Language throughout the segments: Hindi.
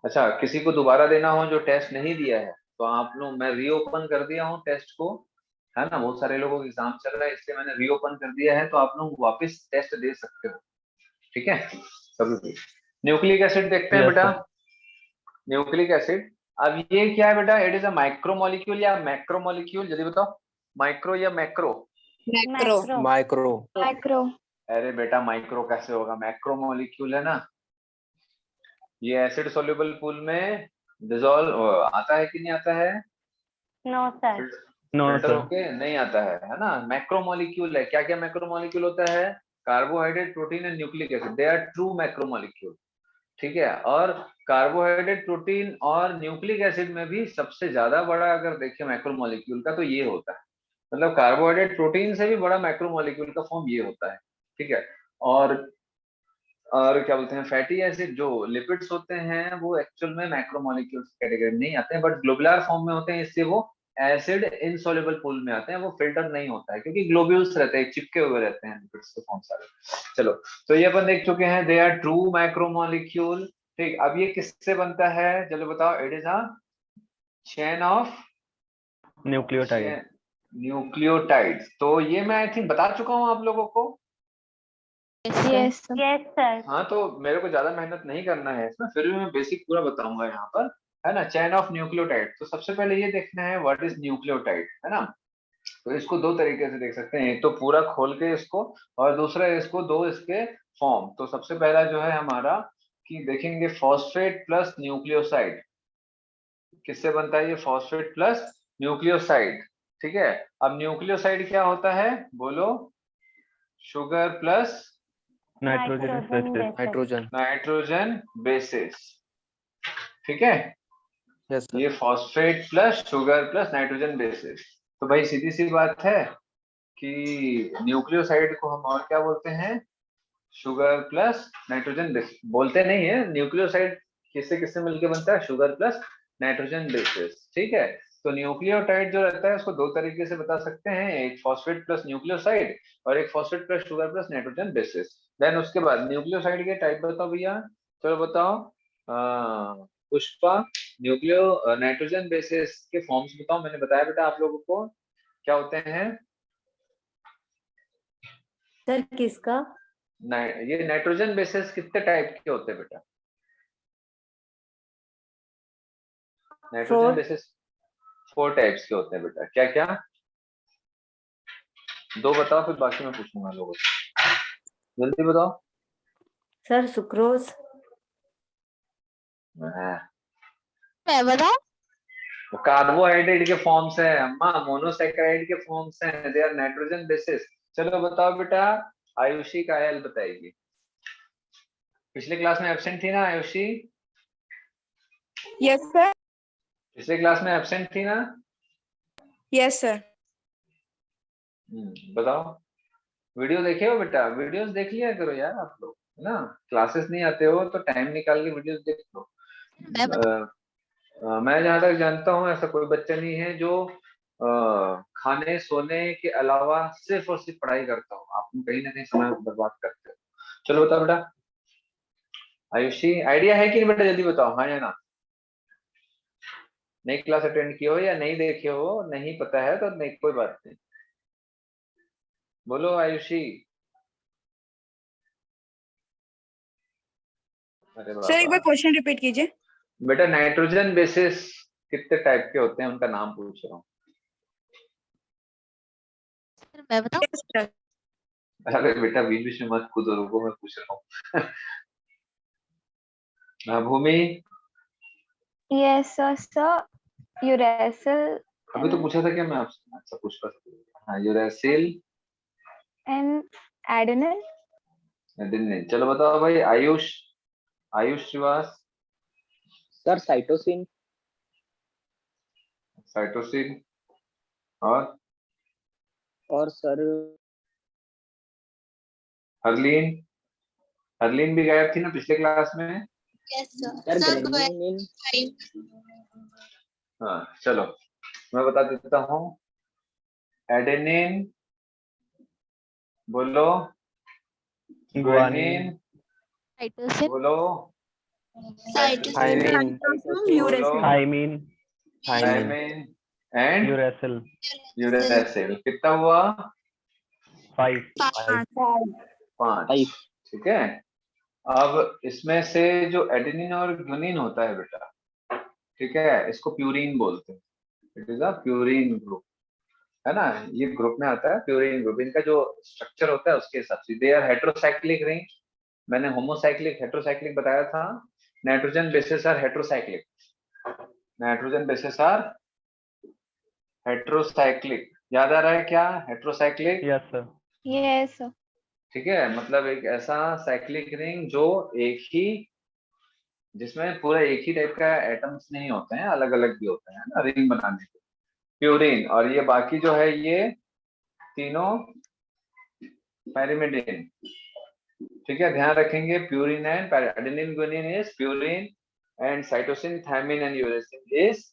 अच्छा, किसी को दोबारा देना हो जो टेस्ट नहीं दिया है, तो आप लोग, मैं रीओपन कर दिया हूँ टेस्ट को, है ना, बहुत सारे लोगों का एग्जाम चल रहा है इसलिए मैंने रीओपन कर दिया है, तो आप लोग वापस टेस्ट दे सकते हो। ठीक है, सभी को। न्यूक्लिक एसिड देखते हैं यस बेटा। सर। न्यूक्लिक एसिड, अब ये क्या है बेटा, इट इज अ माइक्रोमोलिक्यूल या मैक्रोमोलिक्यूल, जल्दी बताओ, माइक्रो या मैक्रो? मैक्रो। माइक्रो। माइक्रो। अरे बेटा माइक्रो कैसे होगा, मैक्रोमोलिक्यूल है ना। ये एसिड सोल्यूबल पूल में डिसॉल्व आता है कि नहीं आता है? No sir. No filter sir. होके नहीं आता है ना। मैक्रोमोलिक्यूल है, क्या क्या मैक्रोमोलिक्यूल होता है? Carbohydrate, protein and nucleic acid, they are true macromolecule. ठीक है, और कार्बोहाइड्रेट, प्रोटीन और न्यूक्लिक एसिड में भी सबसे ज्यादा बड़ा अगर देखें मैक्रोमोलिक्यूल का, तो ये होता है, मतलब कार्बोहाइड्रेट प्रोटीन से भी बड़ा मैक्रोमोलिक्यूल का फॉर्म ये होता है। ठीक है, और और क्या बोलते हैं, फैटी एसिड जो लिपिड्स होते हैं वो एक्चुअल में मैक्रोमोलिक्यूल्स कैटेगरी में नहीं आते हैं, बट ग्लोबुलर फॉर्म में होते हैं, इससे वो एसिड इनसॉल्युबल पूल में आते हैं, वो फिल्टर नहीं होता है क्योंकि ग्लोब्यूल्स रहते हैं, चिपके हुए रहते हैं लिपिड्स के फॉर्म सारे। चलो, तो ये अपन देख चुके हैं, दे आर ट्रू मैक्रोमोलिक्यूल। ठीक, अब ये किससे बनता है, चलो बताओ, it is a chain of nucleotide. Nucleotides. तो ये मैं आई थिंक बता चुका हूँ आप लोगों को। Yes sir. हाँ, तो मेरे को ज्यादा मेहनत नहीं करना है इसमें, फिर भी मैं बेसिक पूरा बताऊंगा यहाँ पर, है ना। चैन ऑफ न्यूक्लियोटाइड, तो सबसे पहले ये देखना है व्हाट इज न्यूक्लियोटाइड, है ना। तो इसको दो तरीके से देख सकते हैं, एक तो पूरा खोल के इसको, और दूसरा इसको दो इसके फॉर्म। तो सबसे पहला जो है हमारा, कि देखेंगे फॉस्फेट प्लस न्यूक्लियोसाइड, किससे बनता है ये, फॉस्फेट प्लस न्यूक्लियोसाइड। ठीक है, अब न्यूक्लियोसाइड क्या होता है, बोलो, sugar plus nitrogen basis. Nitrogen. Nitrogen bases. ठीक है, यस सर। ये phosphate plus sugar plus nitrogen basis. तो भाई सीधी सी बात है कि न्यूक्लियोसाइड को हम और क्या बोलते हैं, शुगर प्लस नाइट्रोजन बेसिस बोलते नहीं है। न्यूक्लियोसाइड किससे किससे मिलके बनता है, शुगर प्लस नाइट्रोजन बेसिस। ठीक है, तो न्यूक्लियोटाइड जो रहता है उसको दो तरीके से बता सकते हैं, एक फॉस्फेट प्लस न्यूक्लियोसाइड और एक phosphate plus sugar plus nitrogen bases. Then उसके बाद न्यूक्लियोसाइड के टाइप बताओ भैया, चलो बताओ, पुष्पा, न्यूक्लियो नाइट्रोजन बेसिस के फॉर्म्स बताओ। मैंने बताया बेटा आप लोगों को क्या होते हैं। सर किसका? ये नाइट्रोजन बेसिस कितने टाइप के होते हैं बेटा, नाइट्रोजन 4। बेसिस 4 टाइप्स के होते हैं बेटा, क्या क्या, दो बताओ फिर बाकी मैं पूछूंगा लोगों से, जल्दी बताओ। Sir sucrose. मैं बताऊं? कार्बोहाइड्रेट के फॉर्म्स है अम्मा, मोनोसैकेराइड के फॉर्म्स हैं, दे आर नाइट्रोजन बेसिस। चलो बताओ बेटा, आयुषी कायल बताएगी, पिछले क्लास में एब्सेंट थी ना आयुषी, यस सर। पिछले क्लास में एब्सेंट थी ना। Yes sir. बताओ, वीडियो देखे हो बेटा, वीडियोस देख लिया करो यार आप लोग, है ना। क्लासेस नहीं आते हो तो टाइम निकाल के वीडियोस देख लो। मैं जहां तक जानता हूँ ऐसा कोई बच्चा नहीं है जो खाने सोने के अलावा सिर्फ और सिर्फ पढ़ाई करता हो, आप कहीं ना कहीं समय बर्बाद करते हो। चलो बताओ बेटा, आयुषी आइडिया है कि नहीं बेटा, जल्दी बताओ, हाँ या ना। नई क्लास अटेंड किए हो या नहीं देखे हो, नहीं पता है तो नहीं, कोई बात नहीं, बोलो आयुषी। अरे सर एक बाबा, बार क्वेश्चन रिपीट कीजिए। बेटा नाइट्रोजन बेसिस कितने टाइप के होते हैं उनका नाम पूछ रहा हूँ। मैं बताऊं? Yes, sir. अरे बेटा बीच बीच में मत कूदो, रुको मैं पूछ रहा हूँ। भूमि, Yes, sir. Uracil अभी तो पूछा था क्या मैं आपसे, अच्छा पूछ रहा। हाँ, यूरेसिल and adenine. एडेनिन। चलो बताओ भाई, Ayush, Ayush Shrivas. Sir cytosine. Cytosine, और सर हरलीन, हरलीन भी गायब थी ना पिछले क्लास में। Yes sir sir. ग्रेनुलिन। हाँ चलो, मैं बता देता हूँ, एडेनिन, बोलो, गुआनिन। गुआनिन, बोलो, Thymine, बोलो। thymine, thymine, thymine and uracil, uracil. कितना हुआ? 5, 5। ठीक है। अब इसमें से जो एडेनिन और ग्वानिन होता है बेटा, ठीक है, इसको प्यूरिन बोलते हैं। It is a purine group, है ना, ये ग्रुप में आता है प्यूरिन ग्रुप। इनका जो स्ट्रक्चर होता है उसके हिसाब से, दे आर हेट्रोसाइक्लिक रिंग। मैंने होमोसाइक्लिक हेट्रोसाइक्लिक बताया था। Nitrogen bases are heterocyclic, nitrogen bases are heterocyclic. याद आ रहा है क्या heterocyclic? yes sir, Yes, sir. ठीक है, मतलब एक ऐसा साइक्लिक रिंग जो एक ही, जिसमें पूरा एक ही टाइप का एटम्स नहीं होते हैं, अलग अलग भी होते हैं ना रिंग बनाने के। प्यूरिन, और ये बाकी जो है ये तीनों पैरिमिडिन। ठीक है, ध्यान रखेंगे, purine and adenine guanine is purine and cytosine thymine and uracil is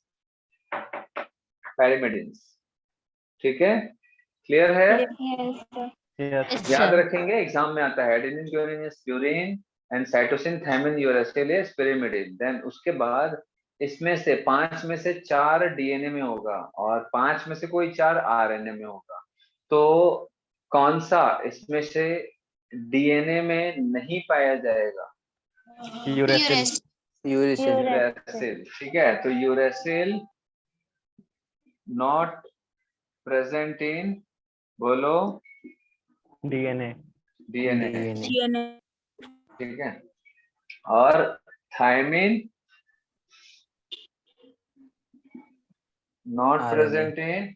pyrimidines. ठीक है, क्लियर है? Yes, sir. yes, याद रखेंगे, एग्जाम में आता है adenine guanine is purine and cytosine thymine uracil is pyrimidine. Then उसके बाद इसमें से 5 में से 4 डीएनए में होगा और 5 में से कोई 4 आरएनए में होगा। तो कौन सा इसमें से डीएनए में नहीं पाया जाएगा? uracil, uracil. ठीक है, तो यूरेसिल नॉट प्रेजेंट इन, बोलो, DNA, डीएनए। ठीक है, और thymine not RNA. Present in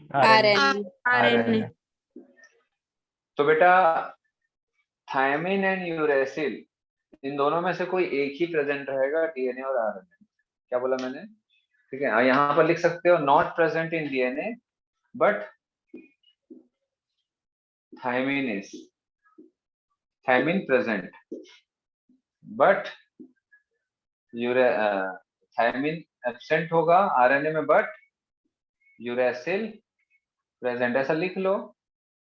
RNA, RNA. तो बेटा थायमिन एंड यूरेसिल, इन दोनों में से कोई एक ही प्रेजेंट रहेगा डीएनए और आरएनए। क्या बोला मैंने? ठीक है, और यहाँ पर लिख सकते हो not present in DNA but thymine is, thymine present but thymine absent होगा आरएनए में बट यूरेसिल प्रेजेंट। ऐसा लिख लो,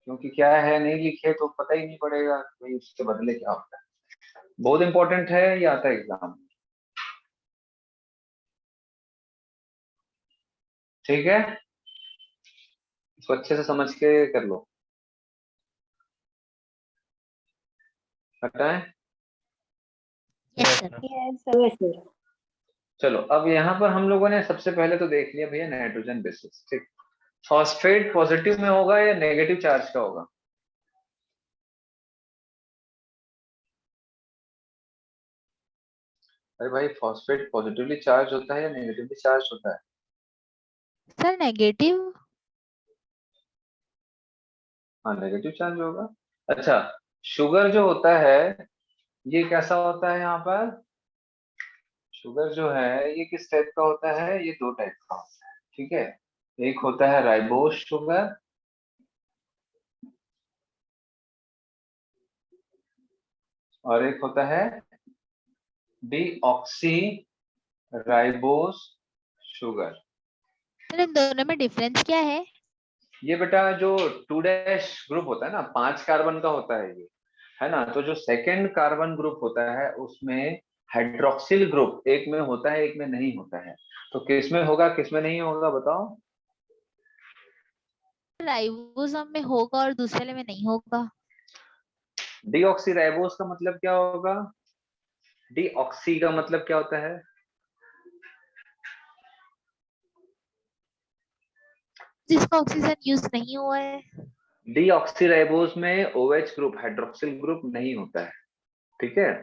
क्योंकि क्या है, नहीं लिखे तो पता ही नहीं पड़ेगा भाई उसके बदले क्या होता है। बहुत इंपॉर्टेंट है, ये आता है एग्जाम। ठीक है, इसको अच्छे से समझ के कर लो। पता है? yes sir, Yes, sir. yes sir, चलो, अब यहाँ पर हम लोगों ने सबसे पहले तो देख लिया भैया नाइट्रोजन बेसिस। ठीक, फॉस्फेट पॉजिटिव में होगा या नेगेटिव चार्ज का होगा? अरे भाई, फॉस्फेट पॉजिटिवली चार्ज होता है या नेगेटिवली चार्ज होता है? Sir negative. हाँ, नेगेटिव चार्ज होगा। अच्छा, शुगर जो होता है ये कैसा होता है? यहाँ पर शुगर जो है ये किस टाइप का होता है? ये 2 टाइप का होता है। ठीक है, एक होता है राइबोस शुगर और एक होता है डीऑक्सी राइबोस शुगर। सर इन दोनों में डिफरेंस क्या है? ये बेटा जो 2' ग्रुप होता है ना, 5 कार्बन का होता है ये, है ना, तो जो सेकंड कार्बन ग्रुप होता है उसमें हाइड्रोक्सिल ग्रुप एक में होता है, एक में नहीं होता है। तो किस में होगा, किस में नहीं होगा, बताओ? राइबोसोम में होगा और दूसरे में नहीं होगा। डीऑक्सी राइबोस का मतलब क्या होगा? डीऑक्सी का मतलब क्या होता है? जिसका ऑक्सीजन यूज नहीं हुआ है। डीऑक्सी राइबोस में OH ग्रुप, हाइड्रोक्सिल ग्रुप नहीं होता है। ठीक है,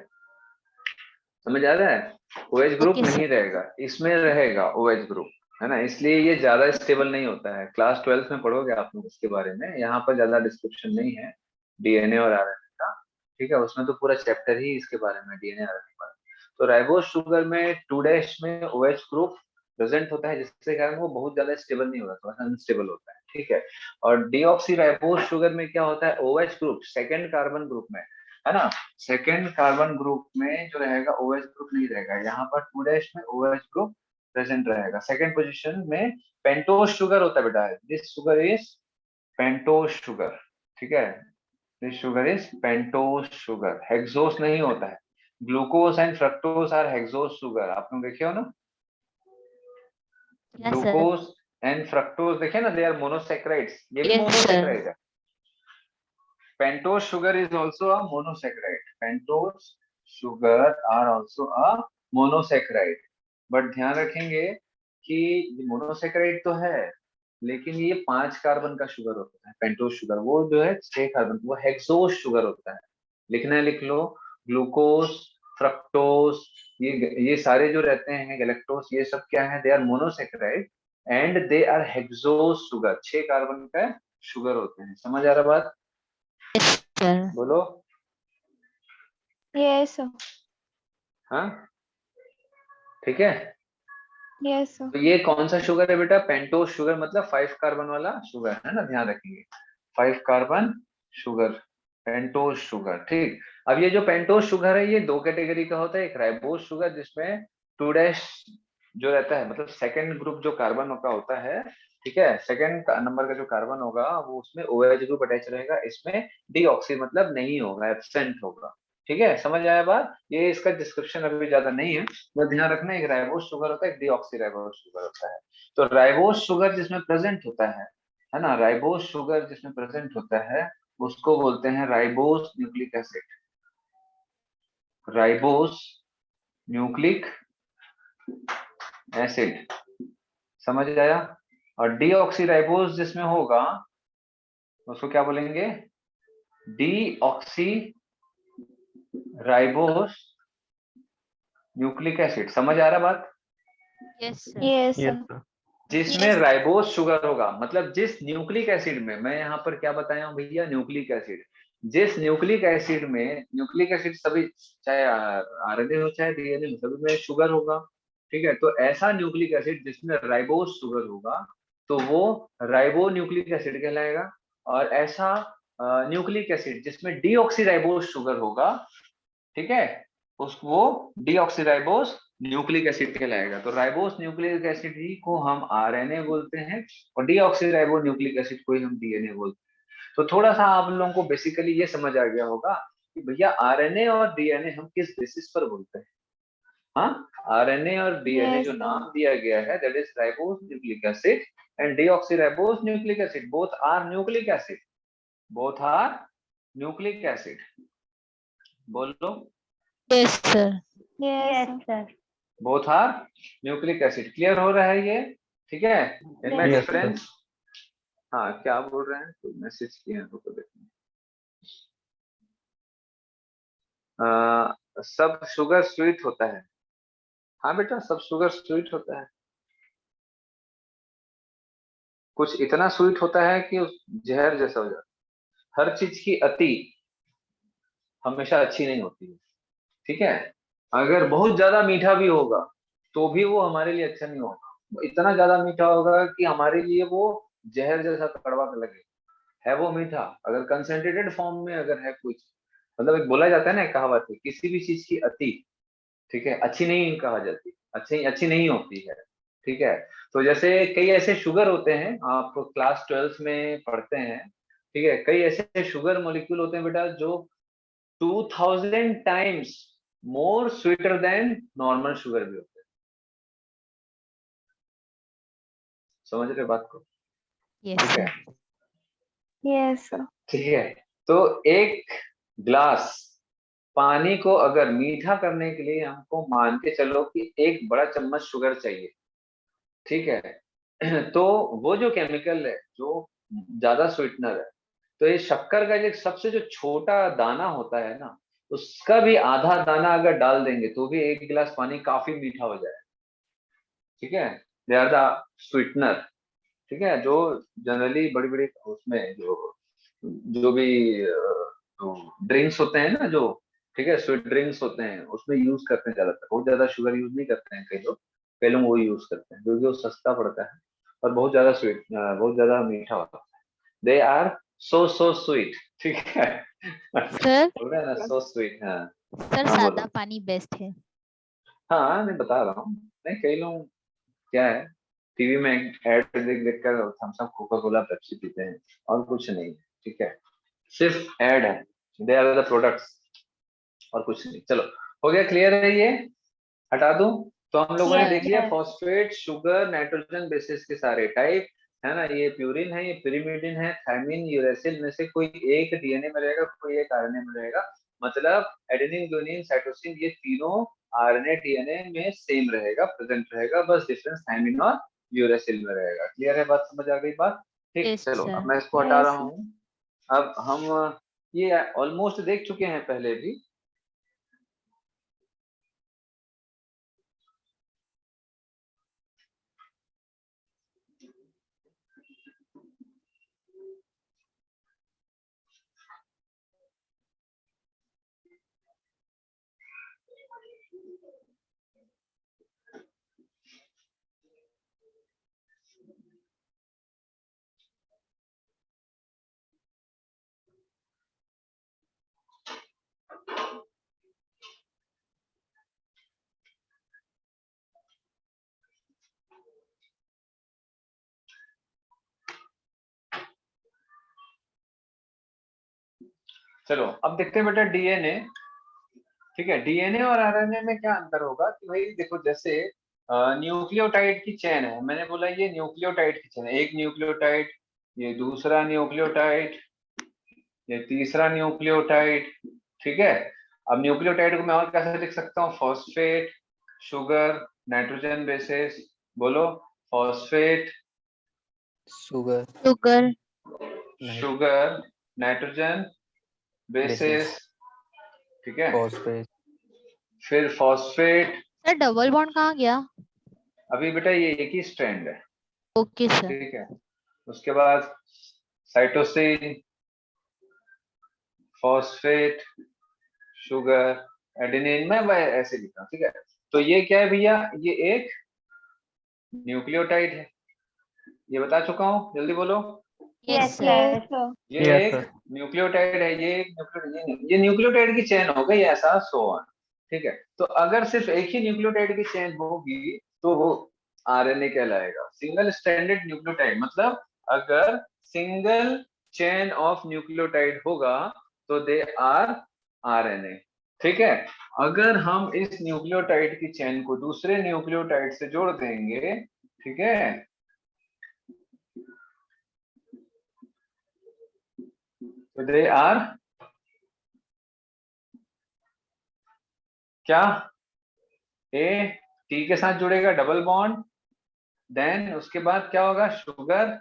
समझ आ रहा है? OH ग्रुप ओके नहीं सर। रहेगा, इसमें रहेगा OH ग्रुप, है ना, इसलिए ये ज्यादा स्टेबल नहीं होता है। क्लास 12th में पढ़ोगे आप लोग इसके बारे में, यहाँ पर ज्यादा डिस्क्रिप्शन नहीं है डीएनए और आरएनए का। ठीक है, उसमें तो पूरा चैप्टर ही इसके बारे में, डीएनए आरएनए का। तो राइबोस शुगर में 2' में OH ग्रुप प्रेजेंट होता है, जिसके कारण वो बहुत ज्यादा स्टेबल नहीं होता, थोड़ा अनस्टेबल होता है। ठीक है, और डीऑक्सी राइबोस शुगर में क्या होता है? OH group second carbon group में, है ना, सेकेंड कार्बन ग्रुप में जो रहेगा OH ग्रुप नहीं रहेगा। यहाँ पर 2' में OH ग्रुप प्रेजेंट रहेगा। सेकेंड पोजीशन में पेंटोज शुगर होता है बेटा, this sugar is pentose sugar. ठीक है, this sugar is pentose sugar, hexose नहीं होता है। Glucose and fructose are hexose sugar, आप लोग देखे हो ना? Yes sir. Glucose and fructose देखे ना, दे आर मोनोसैकेराइड्स, ये भी Yes, मोनोसैकेराइड है। Pentose sugar is also a monosaccharide, pentose sugar are also a monosaccharide. But ध्यान रखेंगे कि ये मोनोसैकेराइड तो है, लेकिन ये 5 कार्बन का शुगर होता है पेंटोज शुगर, वो जो है 6 कार्बन, वो हेक्सोज शुगर होता है। लिखना है, लिख लो, ग्लूकोज, फ्रक्टोज, ये सारे जो रहते हैं, गैलेक्टोज, ये सब क्या है? They are monosaccharide and they are hexose sugar, 6 carbon का शुगर होते हैं। समझ आ रहा बात? सर। बोलो। Yes, sir. हाँ, ठीक है। Yes, sir. तो ये कौन सा शुगर है बेटा? पेंटोज शुगर, मतलब 5 कार्बन वाला शुगर है ना, ध्यान रखिए, 5 कार्बन शुगर, पेंटोज शुगर। ठीक, अब ये जो पेंटोज शुगर है, ये 2 कैटेगरी का होता है। एक राइबोज शुगर जिसमें 2 डैश जो रहता है, मतलब सेकंड ग्रुप जो कार्बन का होता है, ठीक है, सेकंड नंबर का जो कार्बन होगा वो उसमें OH ग्रुप अटैच रहेगा, इसमें डीऑक्सी मतलब नहीं होगा, एब्सेंट होगा। ठीक है, समझ आया बात? ये इसका डिस्क्रिप्शन अभी ज्यादा नहीं है, बस ध्यान रखना, एक राइबोज शुगर होता है, एक डीऑक्सी राइबोज शुगर होता है। तो राइबोज शुगर जिसमें प्रेजेंट होता है ना, राइबोज शुगर जिसमें प्रेजेंट होता है उसको बोलते हैं ribose nucleic acid, ribose nucleic acid. समझ आया? और डीऑक्सी राइबोज जिसमें होगा उसको क्या बोलेंगे? Deoxy ribose nucleic acid. समझ आ रहा बात? Yes sir. Yes, Yes, sir. sir. जिसमें Yes. राइबोज शुगर होगा, मतलब जिस न्यूक्लिक एसिड में, मैं यहाँ पर क्या बताया हूँ भैया, न्यूक्लिक एसिड, जिस न्यूक्लिक एसिड में, न्यूक्लिक एसिड सभी, चाहे आरएनए हो चाहे डीएनए हो, सभी में शुगर होगा। ठीक है, तो ऐसा न्यूक्लिक एसिड जिसमें राइबोज शुगर होगा तो वो राइबो न्यूक्लिक एसिड कहलाएगा। और ऐसा न्यूक्लिक एसिड जिसमें डीऑक्सीराइबोज शुगर होगा, ठीक है, उसको डीऑक्सीराइबोज न्यूक्लिक एसिड कहलाएगा। तो राइबोस न्यूक्लिक एसिड ही को हम आरएनए बोलते हैं और डीऑक्सीराइबो न्यूक्लिक एसिड को ही हम डीएनए बोलते हैं। तो थोड़ा सा आप लोगों को बेसिकली ये समझ आ गया होगा कि भैया आरएनए और डीएनए हम किस बेसिस पर बोलते हैं। हाँ, आरएनए और डीएनए Yes, जो sir. नाम दिया गया है, that is ribose nucleic acid and deoxyribose nucleic acid, both are nucleic acid, both are nucleic acid. बोलो। Yes sir. Yes, Yes, sir. sir. Both are nucleic acid. Clear हो रहा है ये? ठीक है, इनमें Yes, Yes, sir. डिफरेंस। हाँ, क्या बोल रहे हैं? तो मैसेज किए हैं तो देखिए। सब शुगर स्वीट होता है। हाँ बेटा, सब शुगर स्वीट होता है। कुछ इतना स्वीट होता है कि उस जहर जैसा हो जाता है। हर चीज की अति हमेशा अच्छी नहीं होती है। ठीक है, अगर बहुत ज्यादा मीठा भी होगा तो भी वो हमारे लिए अच्छा नहीं होगा। वो इतना ज्यादा मीठा होगा कि हमारे लिए वो जहर जैसा कड़वा लगे। है वो मीठा, अगर कंसेंट्रेटेड फॉर्म में अगर है कुछ, मतलब एक बोला जाता है ना, एक कहावत है, किसी भी चीज की अति, ठीक है, अच्छी नहीं कहा जाती, अच्छी अच्छी नहीं होती है। ठीक है, तो जैसे कई ऐसे शुगर होते हैं, आप क्लास 12th में पढ़ते हैं, ठीक है, कई ऐसे शुगर मॉलिक्यूल होते हैं बेटा जो 2000 times more sweeter than normal sugar भी होते हैं। समझ रहे बात को? यस ठीक है, सर। Yes, sir. ठीक है, तो एक ग्लास पानी को अगर मीठा करने के लिए हमको मान के चलो कि 1 बड़ा चम्मच शुगर चाहिए, ठीक है, तो वो जो केमिकल है जो ज्यादा स्वीटनर है, तो ये शक्कर का जो सबसे जो छोटा दाना होता है ना, उसका भी आधा दाना अगर डाल देंगे तो भी 1 गिलास पानी काफी मीठा हो जाए। ठीक है, दे आर द स्वीटनर। ठीक है, जो जनरली बड़ी बड़ी उसमें जो जो भी ड्रिंक्स होते हैं ना, जो, ठीक है, स्वीट ड्रिंक्स होते हैं उसमें यूज करते हैं ज्यादातर। बहुत ज्यादा शुगर यूज नहीं करते हैं कई लोग वो यूज करते हैं क्योंकि वो सस्ता पड़ता है और बहुत ज्यादा स्वीट, बहुत ज्यादा मीठा होता है। They are so sweet. ठीक है, सर। बोल रहे हैं ना, सो स्वीट। हाँ, सर हाँ सादा बोलो। पानी बेस्ट है। हाँ, मैं बता रहा हूँ। नहीं, कई लोग क्या है, टीवी में एड देख देख कर Thums Up, Coca Cola, Pepsi पीते हैं और कुछ नहीं है। ठीक है, सिर्फ एड है, दे आर द प्रोडक्ट्स और कुछ नहीं। चलो, हो गया, क्लियर है ये? हटा दूं? तो हम लोगों ने Yes, देख लिया sir. Phosphate, sugar, nitrogen bases के सारे टाइप, है ना। ये प्यूरिन है, ये पिरिमिडिन है, थायमिन, यूरेसिल में से कोई एक डीएनए में रहेगा, कोई एक आरएनए में रहेगा। मतलब एडेनिन, गुआनिन, साइटोसिन, ये तीनों आरएनए डीएनए में सेम रहेगा, प्रेजेंट रहेगा, बस डिफरेंस थायमिन और यूरेसिल में रहेगा। क्लियर है बात? समझ आ गई बात? ठीक, यस चलो सर। अब मैं इसको हटा Yes, रहा sir. हूँ। अब हम ये ऑलमोस्ट देख चुके हैं पहले भी। चलो अब देखते हैं बेटा डीएनए। ठीक है, डीएनए और आरएनए में क्या अंतर होगा कि भाई देखो, जैसे न्यूक्लियोटाइड की चेन है, मैंने बोला ये न्यूक्लियोटाइड की चेन है, एक न्यूक्लियोटाइड, ये दूसरा न्यूक्लियोटाइड, ये तीसरा न्यूक्लियोटाइड। ठीक है, अब न्यूक्लियोटाइड को मैं और कैसे लिख सकता हूँ? Phosphate, sugar, nitrogen bases. बोलो, phosphate, sugar, sugar, sugar, nitrogen bases. basis, ठीक है, phosphate, फिर फॉस्फेट। सर डबल बॉन्ड कहाँ गया? अभी बेटा ये एक ही स्ट्रैंड है। Okay sir. ठीक है, उसके बाद साइटोसिन, फॉस्फेट, शुगर, एडेनिन। मैं ऐसे लिखा हूं, ठीक है। तो ये क्या है भैया? ये एक न्यूक्लियोटाइड है, ये बता चुका हूं, जल्दी बोलो। Yes sir. Yes, sir. ये Yes, एक sir. न्यूक्लियोटाइड है, ये एक न्यूक्लियोटाइड, ये न्यूक्लियोटाइड की चेन हो गई, ऐसा सो ऑन। ठीक है, तो अगर सिर्फ एक ही न्यूक्लियोटाइड की चेन होगी तो वो आरएनए कहलाएगा, सिंगल स्ट्रैंडेड न्यूक्लियोटाइड। मतलब अगर सिंगल चेन ऑफ न्यूक्लियोटाइड होगा तो दे आर आरएनए। ठीक है, अगर हम इस न्यूक्लियोटाइड की चेन को दूसरे न्यूक्लियोटाइड से जोड़ देंगे, ठीक है, तो दे आर क्या? ए टी के साथ जुड़ेगा, डबल बॉन्ड, देन उसके बाद क्या होगा? Sugar,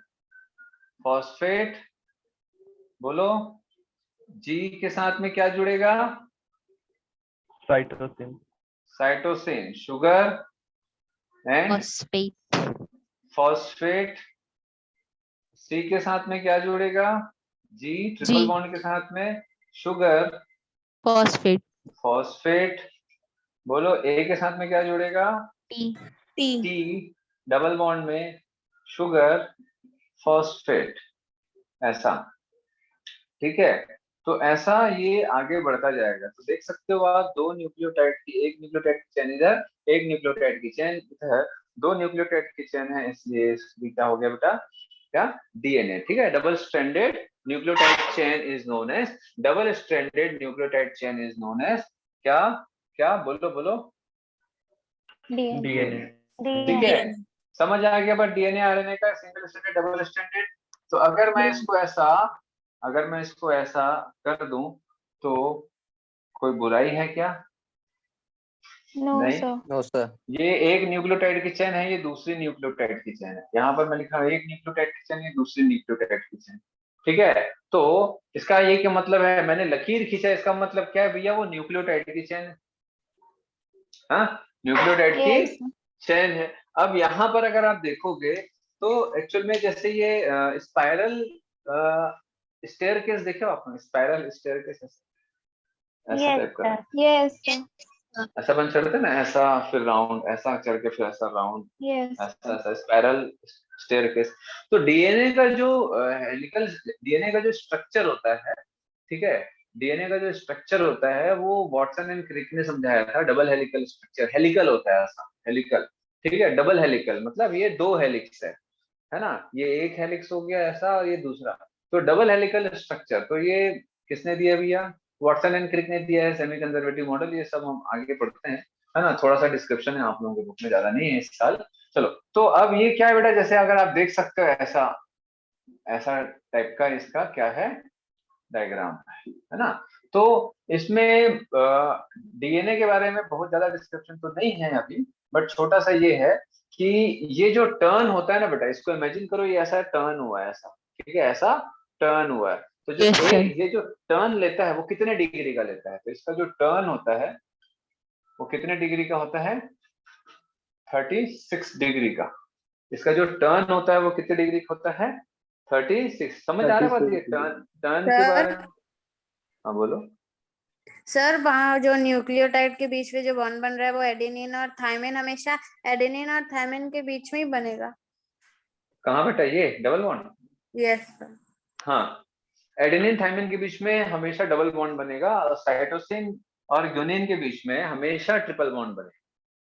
phosphate. बोलो, जी के साथ में क्या जुड़ेगा? Cytosine. Cytosine, sugar and phosphate, phosphate. C के साथ में क्या जुड़ेगा? जी, ट्रिपल जी, बॉन्ड के साथ में शुगर, फॉस्फेट, फॉस्फेट। बोलो, ए के साथ में क्या जुड़ेगा? टी, टी, डबल बॉन्ड में शुगर, फॉस्फेट, ऐसा। ठीक है, तो ऐसा ये आगे बढ़ता जाएगा। तो देख सकते हो आप, दो न्यूक्लियोटाइड की, एक न्यूक्लियोटाइड की चेन इधर, एक न्यूक्लियोटाइड की चेन इधर, दो न्यूक्लियोटाइड की चेन है, इसलिए क्या हो गया बेटा? क्या? डीएनए। ठीक है, double stranded nucleotide chain is known as, double stranded nucleotide chain is known as क्या? क्या? बोलो बोलो। DNA. ठीक है, समझ आ गया बट डीएनए आरएनए का सिंगल स्ट्रैंडेड, डबल स्ट्रैंडेड। तो अगर मैं इसको ऐसा कर दूं तो कोई बुराई है क्या? No, नहीं। sir. no sir, ये एक न्यूक्लियोटाइड की चेन है, ये दूसरी न्यूक्लियोटाइड की चेन है। यहाँ पर मैं लिखा हूं एक न्यूक्लियोटाइड की चेन, ये दूसरी न्यूक्लियोटाइड की चेन। ठीक है, तो इसका ये क्या मतलब है? मैंने लकीर खींचा, इसका मतलब क्या है भैया? वो न्यूक्लियोटाइड की चेन है। हाँ, न्यूक्लियोटाइड की Yes, sir. चेन है। अब यहाँ पर अगर आप देखोगे तो एक्चुअल में जैसे ये स्पाइरल स्टेयरकेस देखे हो आपने? स्पाइरल स्टेयरकेस ऐसा Yes, टाइप का, Yes, sir. ऐसा बन चढ़ते ना, ऐसा फिर राउंड, ऐसा चढ़ के फिर ऐसा राउंड, Yes. ऐसा ऐसा स्पाइरल स्टेयरकेस। तो डीएनए का जो हेलिकल, डीएनए का जो स्ट्रक्चर होता है, ठीक है, डीएनए का जो स्ट्रक्चर होता है वो वाटसन एंड क्रिक ने समझाया था, डबल हेलिकल स्ट्रक्चर। हेलिकल होता है ऐसा, हेलिकल। ठीक है, डबल हेलिकल मतलब ये दो हेलिक्स है ना, ये एक हेलिक्स हो गया ऐसा और ये दूसरा, तो डबल हेलिकल स्ट्रक्चर। तो ये किसने दिया भैया? वाटसन एंड क्रिक ने दिया है सेमी कंजर्वेटिव मॉडल, ये सब हम आगे पढ़ते हैं, है ना, थोड़ा सा डिस्क्रिप्शन है आप लोगों के बुक में, ज्यादा नहीं है इस साल। चलो, तो अब ये क्या है बेटा, जैसे अगर आप देख सकते हो ऐसा ऐसा टाइप का इसका क्या है डायग्राम है ना। तो इसमें डीएनए के बारे में बहुत ज्यादा डिस्क्रिप्शन तो नहीं है अभी, बट छोटा सा ये है कि ये जो टर्न होता है ना बेटा, इसको इमेजिन करो ये ऐसा टर्न हुआ है ऐसा, ठीक है, ऐसा टर्न हुआ है। तो जो Yes, sir. ये जो टर्न लेता है वो कितने डिग्री का लेता है, तो इसका जो टर्न होता है वो कितने डिग्री का होता है, 36 डिग्री का। इसका जो टर्न होता है वो कितने डिग्री का होता है, 36। समझ आ रहा है बात, ये टर्न टर्न के बारे में। हाँ बोलो सर, वहाँ जो न्यूक्लियोटाइड के बीच में जो बॉन्ड बन रहा है वो एडेनिन और थायमिन, हमेशा एडेनिन और थायमिन के बीच में ही बनेगा। कहाँ बेटा, ये डबल बॉन्ड। Yes sir. हाँ, एडेनिन थायमिन के बीच में हमेशा डबल बॉन्ड बनेगा, और साइटोसिन और ग्यूनिन के बीच में हमेशा ट्रिपल बॉन्ड बनेगा,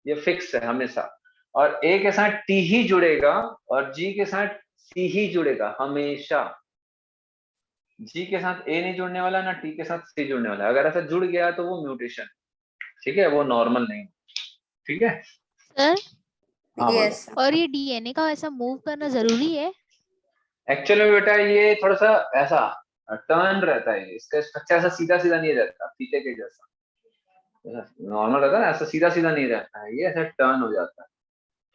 ये फिक्स है हमेशा। और ए के साथ टी ही जुड़ेगा और जी के साथ सी ही जुड़ेगा हमेशा। जी के साथ ए नहीं जुड़ने वाला, ना टी के साथ सी जुड़ने वाला। अगर ऐसा जुड़ गया तो वो म्यूटेशन, ठीक है, वो नॉर्मल नहीं, ठीक है। सर, हाँ बोलो। यस और ये डीएनए का ऐसा मूव करना जरूरी है? एक्चुअली में बेटा ये थोड़ा सा ऐसा टर्न रहता है, इसका स्ट्रक्चर ऐसा सीधा सीधा नहीं रहता, फीते के जैसा नॉर्मल रहता है ना, ऐसा सीधा सीधा नहीं रहता है, ये ऐसा टर्न हो जाता है,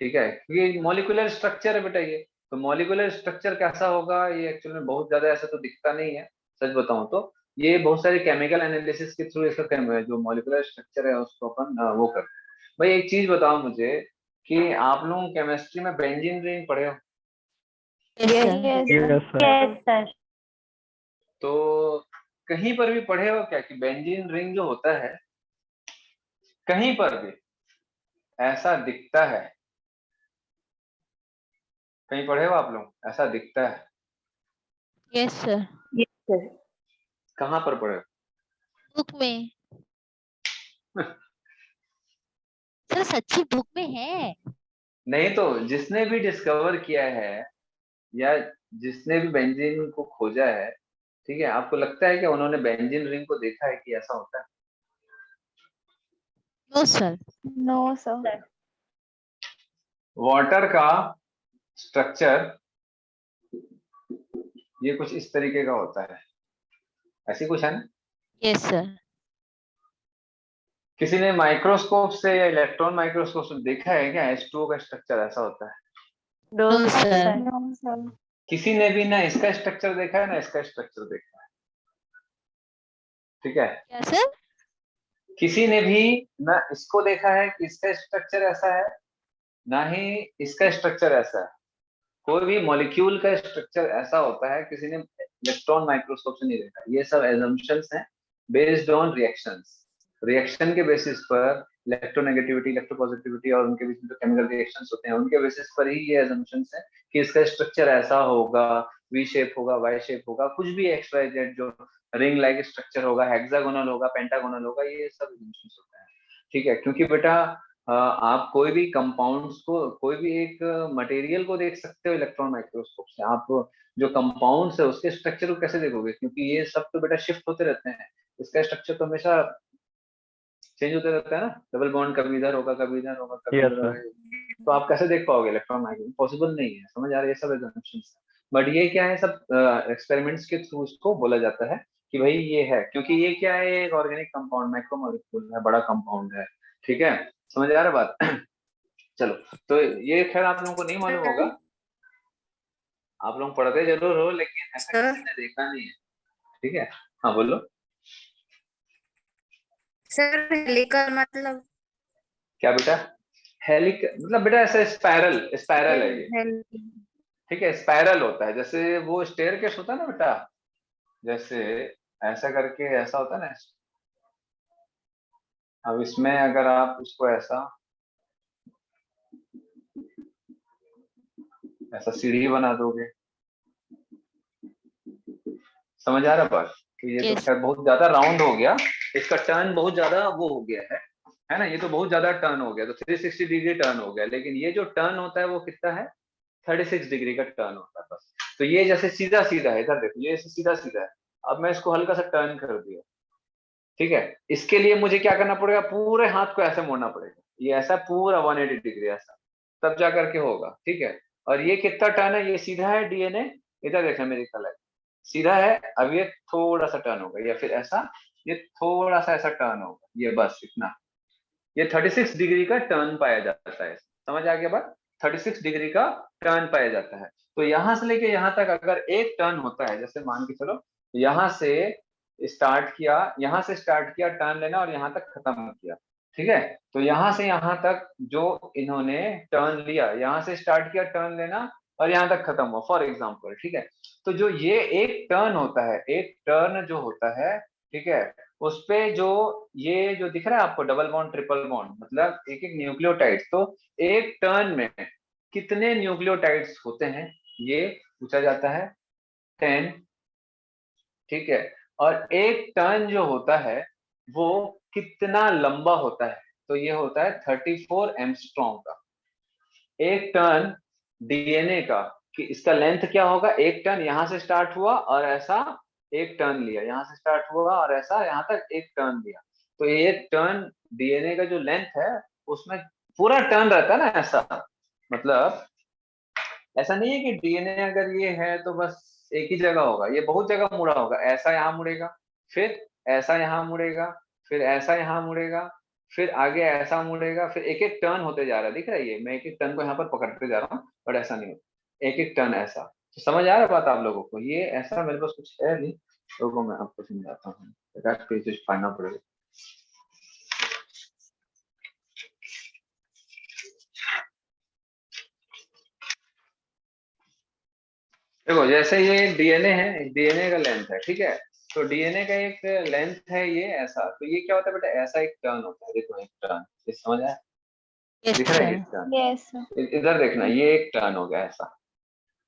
ठीक है, क्योंकि मॉलिक्यूलर स्ट्रक्चर है बेटा ये। तो मॉलिक्यूलर स्ट्रक्चर कैसा होगा, ये एक्चुअली में बहुत ज्यादा ऐसा तो दिखता नहीं है, सच बताऊं तो। ये बहुत सारे केमिकल एनालिसिस के थ्रू इसका जो मॉलिक्यूलर स्ट्रक्चर है उसको अपन वो करते हैं। भाई एक चीज बताओ मुझे कि आप लोग केमिस्ट्री में बेंजीन रिंग पढ़े हो? Yes, sir. सर। तो कहीं पर भी पढ़े हो क्या कि बेंजीन रिंग जो होता है कहीं पर भी ऐसा दिखता है? कहीं पढ़े हो आप लोग, ऐसा दिखता है? यस सर, सर कहाँ पर पढ़े हो? बुक में। सर सच्ची बुक में है। नहीं तो जिसने भी डिस्कवर किया है या जिसने भी बेंजीन को खोजा है, ठीक है, आपको लगता है कि उन्होंने बेंजीन रिंग को देखा है कि ऐसा होता है? No sir. No sir. Water का स्ट्रक्चर ये कुछ इस तरीके का होता है, ऐसी कुछ है ना। Yes sir. किसी ने माइक्रोस्कोप से या इलेक्ट्रॉन माइक्रोस्कोप से देखा है क्या H2O का स्ट्रक्चर ऐसा होता है? No sir. No sir. किसी ने भी ना इसका स्ट्रक्चर देखा है ना इसका स्ट्रक्चर देखा है, ठीक है। क्या सर? किसी ने भी ना इसको देखा है कि इसका स्ट्रक्चर ऐसा है, ना ही इसका स्ट्रक्चर ऐसा है। कोई भी मॉलिक्यूल का स्ट्रक्चर ऐसा होता है, किसी ने इलेक्ट्रॉन माइक्रोस्कोप से नहीं देखा। ये सब एजम्पशंस हैं बेस्ड ऑन रिएक्शंस। रिएक्शन के बेसिस पर इलेक्ट्रोनेगेटिविटी, इलेक्ट्रोपॉजिटिविटी और उनके बीच में जो केमिकल रिएक्शंस होते हैं उनके बेसिस पर ही ये एजम्पशंस है कि इसका स्ट्रक्चर ऐसा होगा, वी शेप होगा, वाई शेप होगा, कुछ भी एक्स वाई जेड जो रिंग लाइक स्ट्रक्चर होगा, हेक्सागोनल होगा, पेंटागोनल होगा, ये सब एजम्पशंस होते हैं, ठीक है। क्योंकि बेटा आप कोई भी कंपाउंड्स को, कोई भी एक मटेरियल को देख सकते हो इलेक्ट्रॉन माइक्रोस्कोप से। आप जो कंपाउंड्स है उसके स्ट्रक्चर को कैसे देखोगे, क्योंकि ये सब तो बेटा शिफ्ट होते रहते हैं, इसका स्ट्रक्चर तो हमेशा चेंज होते रहता है ना। डबल बॉन्ड कभी इधर होगा, कभी इधर होगा, कभी Yes, इधर sir. होगा। तो आप कैसे देख पाओगे इलेक्ट्रॉन माइक्रोस्कोप, पॉसिबल नहीं है, समझ आ रही है, सब assumptions है। बट ये क्या है, सब एक्सपेरिमेंट्स के थ्रू इसको बोला जाता है कि भाई ये है, क्योंकि ये क्या है, एक ऑर्गेनिक कंपाउंड मैक्रोमोलेक्यूल है, बड़ा कंपाउंड है, ठीक है, समझ आ रहा है बात। चलो, तो ये खैर आप लोगों को नहीं मालूम होगा, आप लोग पढ़ते जरूर हो, लेकिन ऐसा सर। किसी ने देखा नहीं है, ठीक है। हाँ बोलो। सर हेलिकल मतलब? क्या बेटा? हेलिक मतलब बेटा ऐसा स्पाइरल, स्पाइरल है ये, ठीक है, स्पाइरल होता है। जैसे वो स्टेयरकेस होता है ना बेटा, जैसे ऐसा करके ऐसा होता है ना। अब इसमें अगर आप इसको ऐसा ऐसा सीढ़ी बना दोगे, समझ आ रहा बात? तो ये तो Yes. खैर बहुत ज्यादा राउंड हो गया, इसका टर्न बहुत ज्यादा वो हो गया है ना, ये तो बहुत ज्यादा टर्न हो गया, तो 360 डिग्री टर्न हो गया। लेकिन ये जो टर्न होता है वो कितना है, 36 डिग्री का टर्न होता है बस। तो ये जैसे सीधा सीधा है, इधर देखो, ये सीधा सीधा है। अब मैं इसको हल्का सा टर्न कर दिया, ठीक है, इसके लिए मुझे क्या करना पड़ेगा, पूरे हाथ को ऐसे मोड़ना पड़ेगा, ये ऐसा पूरा 180 डिग्री ऐसा, तब जा करके होगा। ठीक है, और ये कितना टर्न है, ये सीधा है डीएनए, इधर देखना मेरी कल है, सीधा है, अब ये थोड़ा सा टर्न होगा, या फिर ऐसा, ये थोड़ा सा ऐसा टर्न होगा, ये बस इतना, ये 36 डिग्री का टर्न पाया जाता है। समझ आ गया बात, 36 डिग्री का टर्न पाया जाता है। तो यहां से लेके यहां तक अगर एक टर्न होता है, जैसे मान के चलो यहां से स्टार्ट किया, यहां से स्टार्ट किया टर्न लेना और यहां तक खत्म किया, ठीक है, तो यहां से यहां तक जो इन्होंने टर्न लिया, यहां से स्टार्ट किया टर्न लेना और यहां तक खत्म हुआ फॉर एग्जाम्पल। ठीक है, तो जो ये एक टर्न होता है, एक टर्न जो होता है, ठीक है, उस पे जो ये जो दिख रहा है आपको डबल बॉन्ड ट्रिपल बॉन्ड, मतलब एक एक न्यूक्लियोटाइड, तो एक टर्न में कितने न्यूक्लियोटाइड्स होते हैं ये पूछा जाता है, 10। ठीक है, और एक टर्न जो होता है वो कितना लंबा होता है, तो ये होता है 34 एंगस्ट्रॉम का एक टर्न डीएनए का, कि इसका लेंथ क्या होगा, एक टर्न यहां से स्टार्ट हुआ और ऐसा एक टर्न लिया, यहां से स्टार्ट हुआ और ऐसा यहां तक एक टर्न लिया, तो ये एक टर्न डीएनए का जो लेंथ है उसमें पूरा टर्न रहता है ना ऐसा, मतलब ऐसा नहीं है कि डीएनए अगर ये है तो बस एक ही जगह होगा, ये बहुत जगह मुड़ा होगा, ऐसा यहाँ मुड़ेगा, फिर ऐसा यहाँ मुड़ेगा, फिर ऐसा यहाँ मुड़ेगा, फिर आगे ऐसा मुड़ेगा, फिर एक एक टर्न होते जा रहा है, दिख रहा है ये, मैं एक एक टर्न को यहाँ पर पकड़ते जा रहा हूँ, बट ऐसा नहीं होता, एक एक टर्न ऐसा। तो समझ आ रहा है बात आप लोगों को, ये ऐसा मेरे पास कुछ है नहीं, तो मैं आपको समझाता हूँ, पढ़ना पड़ेगा। देखो जैसे ये डीएनए है, डीएनए का लेंथ है, ठीक है, तो डीएनए का एक लेंथ है ये ऐसा, तो ये क्या होता है बेटा, ऐसा एक टर्न होता है, देखो एक टर्न, ये समझ आया, यस दिख रहा है सर। ये टर्न, यस इधर देखना, ये एक टर्न हो गया ऐसा,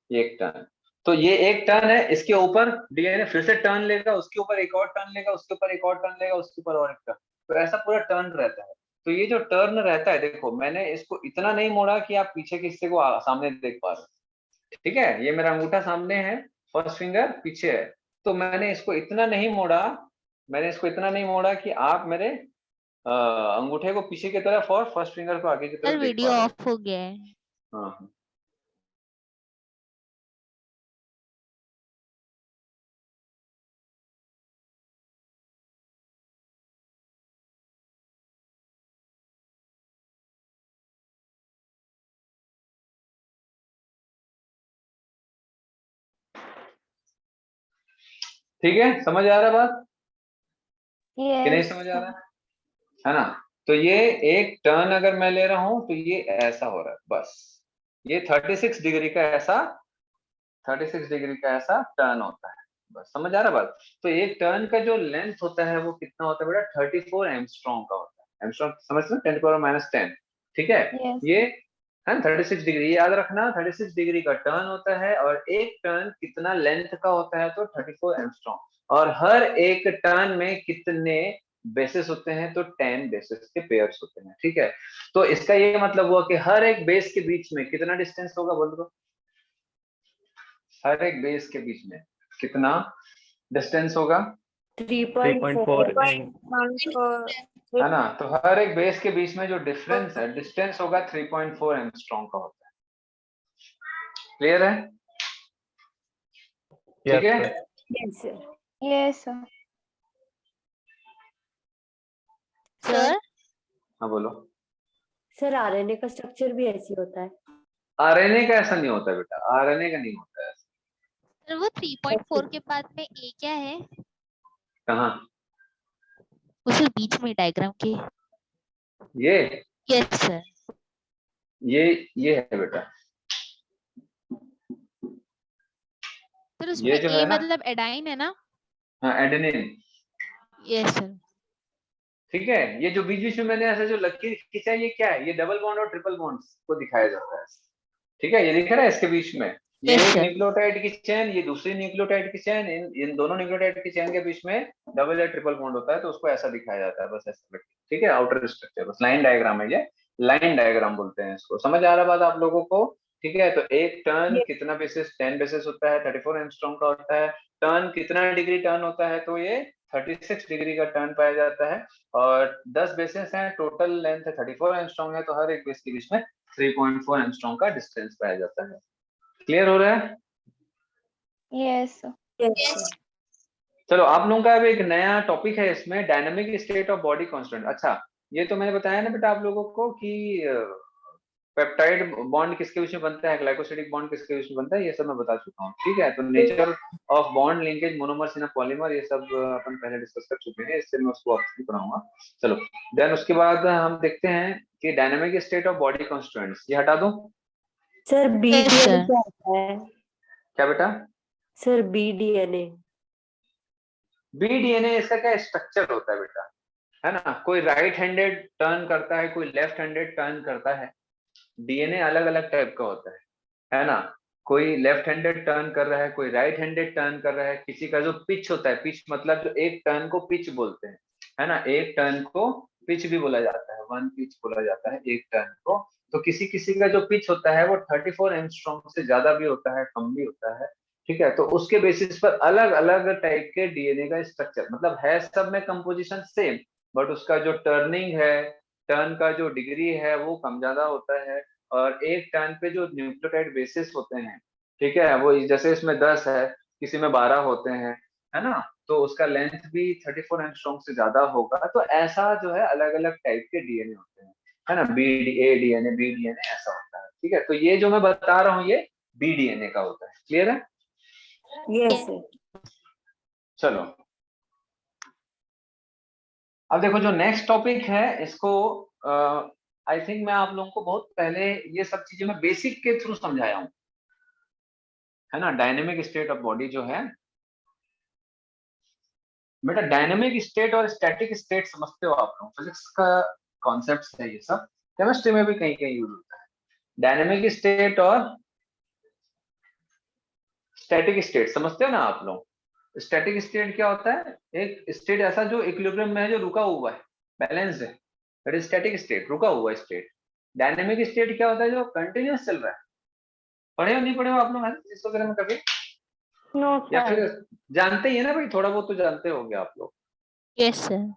ये एक टर्न, तो ये एक टर्न है, इसके ऊपर डीएनए फिर से टर्न लेगा, उसके ऊपर एक और टर्न लेगा, उसके ऊपर एक और टर्न लेगा, उसके ऊपर और एक टर्न, तो ऐसा पूरा टर्न रहता है। तो ये जो टर्न रहता है, देखो मैंने इसको इतना नहीं मोड़ा कि आप पीछे के हिस्से को सामने देख पा रहे हो, ठीक है, ये मेरा अंगूठा सामने है, फर्स्ट फिंगर पीछे है, तो मैंने इसको इतना नहीं मोड़ा, मैंने इसको इतना नहीं मोड़ा कि आप मेरे अंगूठे को पीछे की तरफ और फर्स्ट फिंगर को आगे की सर तरफ देख वीडियो पा रहे हो। ऑफ हो गया है। हाँ हाँ। ठीक है, समझ आ रहा है बात कि नहीं समझ आ रहा है ना, तो ये एक टर्न अगर मैं ले रहा हूं तो ये ऐसा हो रहा है, बस ये 36 डिग्री का ऐसा, 36 डिग्री का ऐसा टर्न होता है, बस समझ आ रहा है बात। तो एक टर्न का जो लेंथ होता है वो कितना होता है बेटा, 34 एंगस्ट्रॉम का होता है, एंगस्ट्रॉम समझ लो 10⁻⁻10, ठीक है, ये है 36 डिग्री, याद रखना 36 डिग्री का टर्न होता है, और एक टर्न कितना लेंथ का होता है, तो 34 एंगस्ट्रॉम, और हर एक टर्न में कितने बेसिस होते हैं, तो 10 बेसिस के पेयर्स होते हैं, ठीक है, तो इसका ये मतलब हुआ कि हर एक बेस के बीच में कितना डिस्टेंस होगा, बोल दो, हर एक बेस के बीच में कितना डिस्टेंस होगा, 3.4 है ना, तो हर एक बेस के बीच में जो डिफरेंस है, डिस्टेंस होगा 3.4 एंगस्ट्रॉम का होता है, क्लियर है, ठीक है। Yes sir. यस सर हाँ बोलो। सर आरएनए का स्ट्रक्चर भी ऐसे होता है? आरएनए का ऐसा नहीं होता बेटा, आरएनए का नहीं होता है ऐसा। सर वो 3.4 के बाद में ए क्या है, कहाँ, उसे बीच में डायग्राम के? ये यस सर। ये है बेटा, सर उसमें ये जो ए है ना, मतलब एडाइन है ना? हाँ एडेनिन, यस सर। ठीक है, ये जो बीच बीच में मैंने ऐसा जो लकीर खींचा है, ये क्या है, ये डबल बॉन्ड और ट्रिपल बॉन्ड को दिखाया जाता है, ठीक है, ये दिख रहा है इसके बीच में, ये Yes, एक sir. न्यूक्लियोटाइड की चेन, ये दूसरी न्यूक्लियोटाइड की चेन, इन दोनों न्यूक्लियोटाइड की चेन के बीच में डबल या ट्रिपल बॉन्ड होता है, तो उसको ऐसा दिखाया जाता है, बस ऐसा, ठीक है, आउटर स्ट्रक्चर, बस लाइन डायग्राम है ये, लाइन डायग्राम बोलते हैं इसको, समझ आ रहा बात आप लोगों को, ठीक है, तो एक टर्न कितना बेसिस, 10 बेसिस होता है, 34 एंगस्ट्रॉम का होता है, टर्न कितना डिग्री टर्न होता है, तो ये 36 डिग्री का टर्न पाया जाता है और 10 बेसेस हैं, टोटल लेंथ 34 एंगस्ट्रॉम है, तो हर एक बेस के बीच में 3.4 एंगस्ट्रॉम का डिस्टेंस पाया जाता है। क्लियर हो रहा है? Yes Yes, sir. चलो आप लोगों का अब एक नया टॉपिक है इसमें, dynamic state of body constant. अच्छा, ये तो मैंने बताया ना बेटा आप लोगों को कि पेप्टाइड बॉन्ड किसके बीच में बनता है, ग्लाइकोसिडिक बॉन्ड किसके बीच में बनता है, ये सब मैं बता चुका हूँ। ठीक है, तो nature of bond linkage, monomers in a polymer, ये सब अपन पहले डिस्कस कर चुके हैं, इससे मैं उसको आपको पढ़ाऊंगा। चलो देन उसके बाद हम देखते हैं कि dynamic state of body constants, ये हटा दो। Sir Yes, BDNA sir. क्या होता है? क्या बेटा? सर BDNA बीडीएनए इसका क्या स्ट्रक्चर होता है बेटा, है ना? कोई राइट हैंडेड टर्न करता है, कोई लेफ्ट हैंडेड टर्न करता है। डीएनए अलग अलग टाइप का होता है ना? कोई लेफ्ट हैंडेड टर्न कर रहा है, कोई राइट हैंडेड टर्न कर रहा है। किसी का जो पिच होता है, पिच मतलब जो एक टर्न को पिच बोलते हैं, है ना? एक टर्न को पिच भी बोला जाता है, वन पिच बोला जाता है एक टर्न को। तो किसी किसी का जो पिच होता है वो 34 एंगस्ट्रॉम से ज्यादा भी होता है, कम भी होता है। ठीक है, तो उसके बेसिस पर अलग अलग टाइप के डीएनए का स्ट्रक्चर, मतलब है सब में कंपोजिशन सेम, बट उसका जो टर्निंग है, टर्न का जो डिग्री है वो कम ज्यादा होता है। और एक टर्न पे जो न्यूक्लियोटाइड बेसिस होते हैं, ठीक है, वो जैसे इसमें 10 है, किसी में 12 होते हैं, है ना? तो उसका लेंथ भी 34 एंगस्ट्रॉम से ज्यादा होगा। तो ऐसा जो है अलग अलग टाइप के डीएनए होते हैं, है ना? ए डीएनए, बी डीएनए, ऐसा होता है। ठीक है, तो ये जो मैं बता रहा हूँ ये बी डीएनए का होता है। क्लियर है? Yes, sir. चलो अब देखो जो नेक्स्ट टॉपिक है इसको आई थिंक मैं आप लोगों को बहुत पहले ये सब चीजें मैं बेसिक के थ्रू समझाया हूँ, है ना? डायनेमिक स्टेट ऑफ बॉडी जो है बेटा, डायनेमिक स्टेट और स्टैटिक स्टेट समझते हो आप लोग? फिजिक्स का कॉन्सेप्ट है ये सब, केमिस्ट्री में भी कहीं कहीं यूज होता है। डायनेमिक स्टेट और स्टैटिक स्टेट समझते हो ना आप लोग? स्टैटिक स्टेट क्या होता है? एक स्टेट ऐसा जो इक्विलिब्रियम में है, जो रुका हुआ है, बैलेंस है, दैट इज स्टैटिक स्टेट, रुका हुआ स्टेट। डायनेमिक स्टेट क्या होता है? जो कंटिन्यूअस चल रहा है। पढ़े हो नहीं पढ़े हो आप लोग इस वगैरह में कभी? No, या sir. फिर जानते ही है ना भाई, थोड़ा बहुत तो जानते होंगे आप लोग। Yes sir.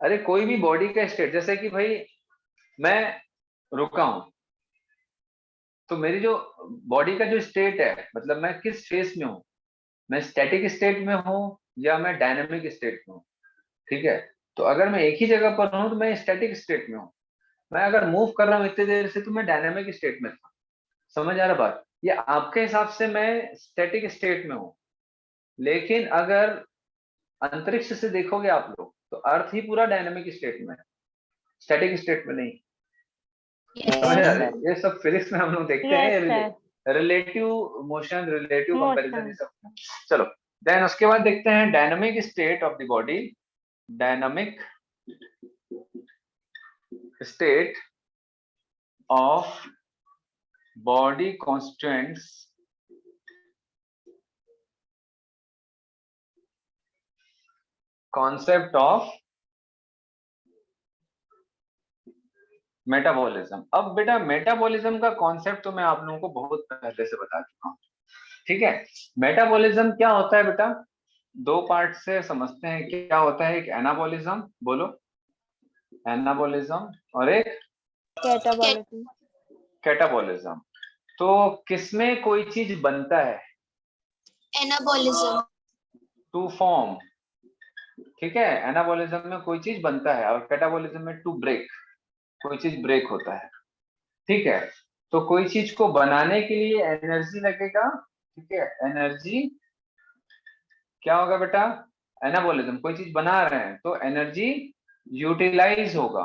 अरे कोई भी बॉडी का स्टेट, जैसे कि भाई मैं रुका हूं, तो मेरी जो बॉडी का जो स्टेट है, मतलब मैं किस फेस में हूँ, मैं स्टैटिक स्टेट में हूँ या मैं डायनेमिक स्टेट में हूँ। ठीक है, तो अगर मैं एक ही जगह पर हूँ तो मैं स्टैटिक स्टेट में हूँ। मैं अगर मूव कर रहा हूँ इतनी देर से तो मैं डायनेमिक स्टेट में था। समझ आ रहा बात? ये आपके हिसाब से मैं स्टैटिक स्टेट में हूँ, लेकिन अगर अंतरिक्ष से देखोगे आप लोग तो अर्थ ही पूरा डायनेमिक स्टेट में है, स्टैटिक स्टेट में नहीं। समझ आ रहा है? ये सब फिजिक्स में हम लोग देखते हैं, रिलेटिव मोशन, रिलेटिव कंपैरिजन, ये सब। चलो देन उसके बाद देखते हैं dynamic state of the body. Dynamic state of body constants concept of metabolism. अब बेटा मेटाबॉलिज्म का कॉन्सेप्ट तो मैं आप लोगों को बहुत पहले से बता चुका हूँ। ठीक है, मेटाबॉलिज्म क्या होता है बेटा? दो पार्ट से समझते हैं क्या होता है। एक एनाबॉलिज्म, बोलो एनाबॉलिज्म, और एक कैटाबॉलिज्म। कैटाबॉलिज्म। तो किसमें कोई चीज बनता है? एनाबॉलिज्म। To form. ठीक है, एनाबॉलिज्म में कोई चीज बनता है और कैटाबॉलिज्म में टू ब्रेक, कोई चीज ब्रेक होता है। ठीक है, तो कोई चीज को बनाने के लिए एनर्जी लगेगा। ठीक है, एनर्जी क्या होगा बेटा? एनाबॉलिज्म, कोई चीज बना रहे हैं तो एनर्जी यूटिलाइज होगा,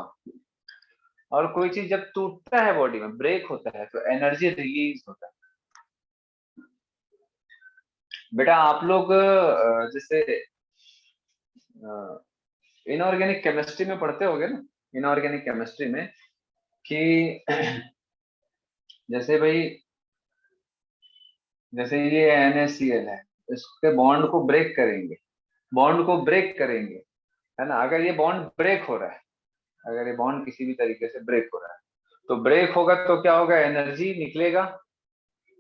और कोई चीज जब टूटता है बॉडी में, ब्रेक होता है, तो एनर्जी रिलीज होता है। बेटा आप लोग जैसे इनऑर्गेनिक केमिस्ट्री में पढ़ते होगे ना, इनऑर्गेनिक केमिस्ट्री में, कि जैसे भाई जैसे ये NaCl है, इसके बॉन्ड को ब्रेक करेंगे, बॉन्ड को ब्रेक करेंगे, है ना? अगर ये बॉन्ड ब्रेक हो रहा है, अगर ये बॉन्ड किसी भी तरीके से ब्रेक हो रहा है, तो ब्रेक होगा तो क्या होगा? एनर्जी निकलेगा।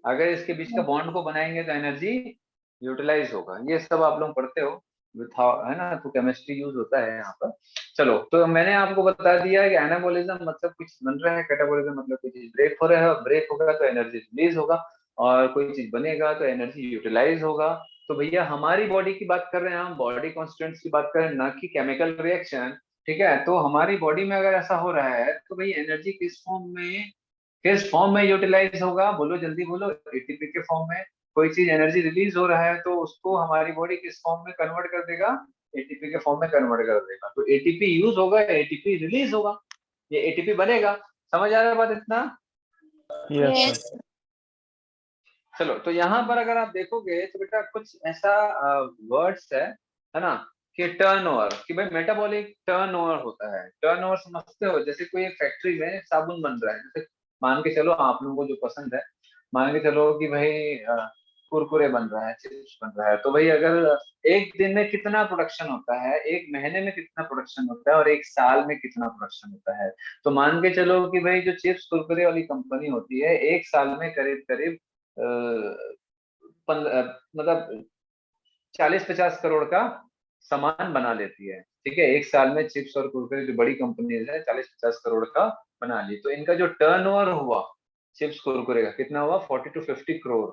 अगर इसके बीच का बॉन्ड को बनाएंगे तो एनर्जी यूटिलाइज होगा। ये सब आप लोग पढ़ते हो। विथआउट, है ना, तो केमिस्ट्री यूज होता है यहाँ पर। चलो, तो मैंने आपको बता दिया कि एनाबॉलिज्म मतलब कुछ बन रहा है, कैटाबॉलिज्म मतलब कोई चीज ब्रेक हो रहा है, और ब्रेक होगा तो एनर्जी रिलीज होगा, और कोई चीज बनेगा तो एनर्जी यूटिलाइज होगा। तो भैया हमारी बॉडी की बात कर रहे हैं हम, बॉडी कॉन्स्टेंट्स की बात कर रहे हैं, ना कि केमिकल रिएक्शन। ठीक है, तो हमारी बॉडी में अगर ऐसा हो रहा है तो भाई एनर्जी किस फॉर्म में यूटिलाइज होगा, बोलो जल्दी बोलो, एटीपी के फॉर्म में। कोई चीज एनर्जी रिलीज हो रहा है तो उसको हमारी बॉडी किस फॉर्म में कन्वर्ट कर देगा, एटीपी के फॉर्म में कन्वर्ट कर देगा। तो एटीपी यूज होगा, एटीपी रिलीज होगा, ये एटीपी बनेगा। समझ आ रहा है बात इतना? Yes sir. चलो, तो यहाँ पर अगर आप देखोगे तो बेटा कुछ ऐसा वर्ड्स है ना, कि टर्नओवर, कि भाई मेटाबॉलिक टर्नओवर होता है। टर्नओवर समझते हो? जैसे कोई एक फैक्ट्री में साबुन बन रहा है, जैसे मान के चलो आप लोगों को जो पसंद है, मान के चलो कि भाई कुरकुरे बन रहा है, चिप्स बन रहा है, तो भाई अगर एक दिन में कितना प्रोडक्शन होता है, एक महीने में कितना प्रोडक्शन होता है, और एक साल में कितना प्रोडक्शन होता है, तो मान के चलो कि भाई जो चिप्स कुरकुरे वाली कंपनी होती है, एक साल में करीब करीब मतलब 40-50 करोड़ का सामान बना लेती है। ठीक है, एक साल में चिप्स और कुरकुरे जो बड़ी कंपनीज है 40-50 करोड़ का बना ली, तो इनका जो टर्नओवर हुआ चिप्स कुरकुरे का कितना हुआ, 40-50 करोड़।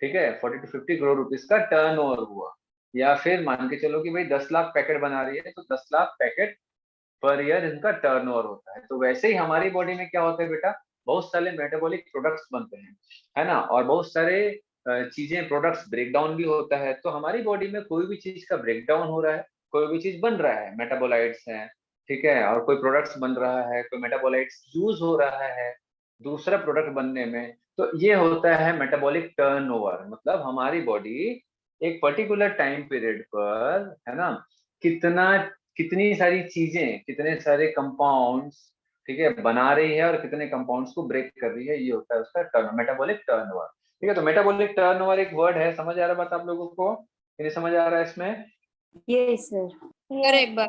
ठीक है, 40-50 करोड़ रुपीस का टर्नओवर हुआ। या फिर मान के चलो कि भाई 10 लाख पैकेट बना रही है, तो 10 लाख पैकेट पर ईयर इनका टर्नओवर होता है। तो वैसे ही हमारी बॉडी में क्या होता है बेटा, बहुत सारे मेटाबॉलिक प्रोडक्ट्स बनते हैं, है ना, और बहुत सारे चीजें प्रोडक्ट्स ब्रेक डाउन भी होता है। तो हमारी बॉडी में कोई भी चीज का ब्रेक डाउन हो रहा है, कोई भी चीज बन रहा है, मेटाबोलाइट्स हैं, ठीक है, और कोई प्रोडक्ट्स बन रहा है, कोई मेटाबोलाइट्स यूज हो रहा है दूसरा प्रोडक्ट बनने में, तो ये होता है मेटाबॉलिक टर्नओवर। मतलब हमारी बॉडी एक पर्टिकुलर टाइम पीरियड पर, है ना, कितना कितनी सारी चीजें, कितने सारे कंपाउंड्स, ठीक है, बना रही है, और कितने कंपाउंड्स को ब्रेक कर रही है, ये होता है उसका मेटाबॉलिक टर्नओवर। ठीक है, तो मेटाबॉलिक टर्नओवर एक वर्ड है। समझ आ रहा है बात आप लोगों को, कि नहीं समझ आ रहा है इसमें? Yes sir.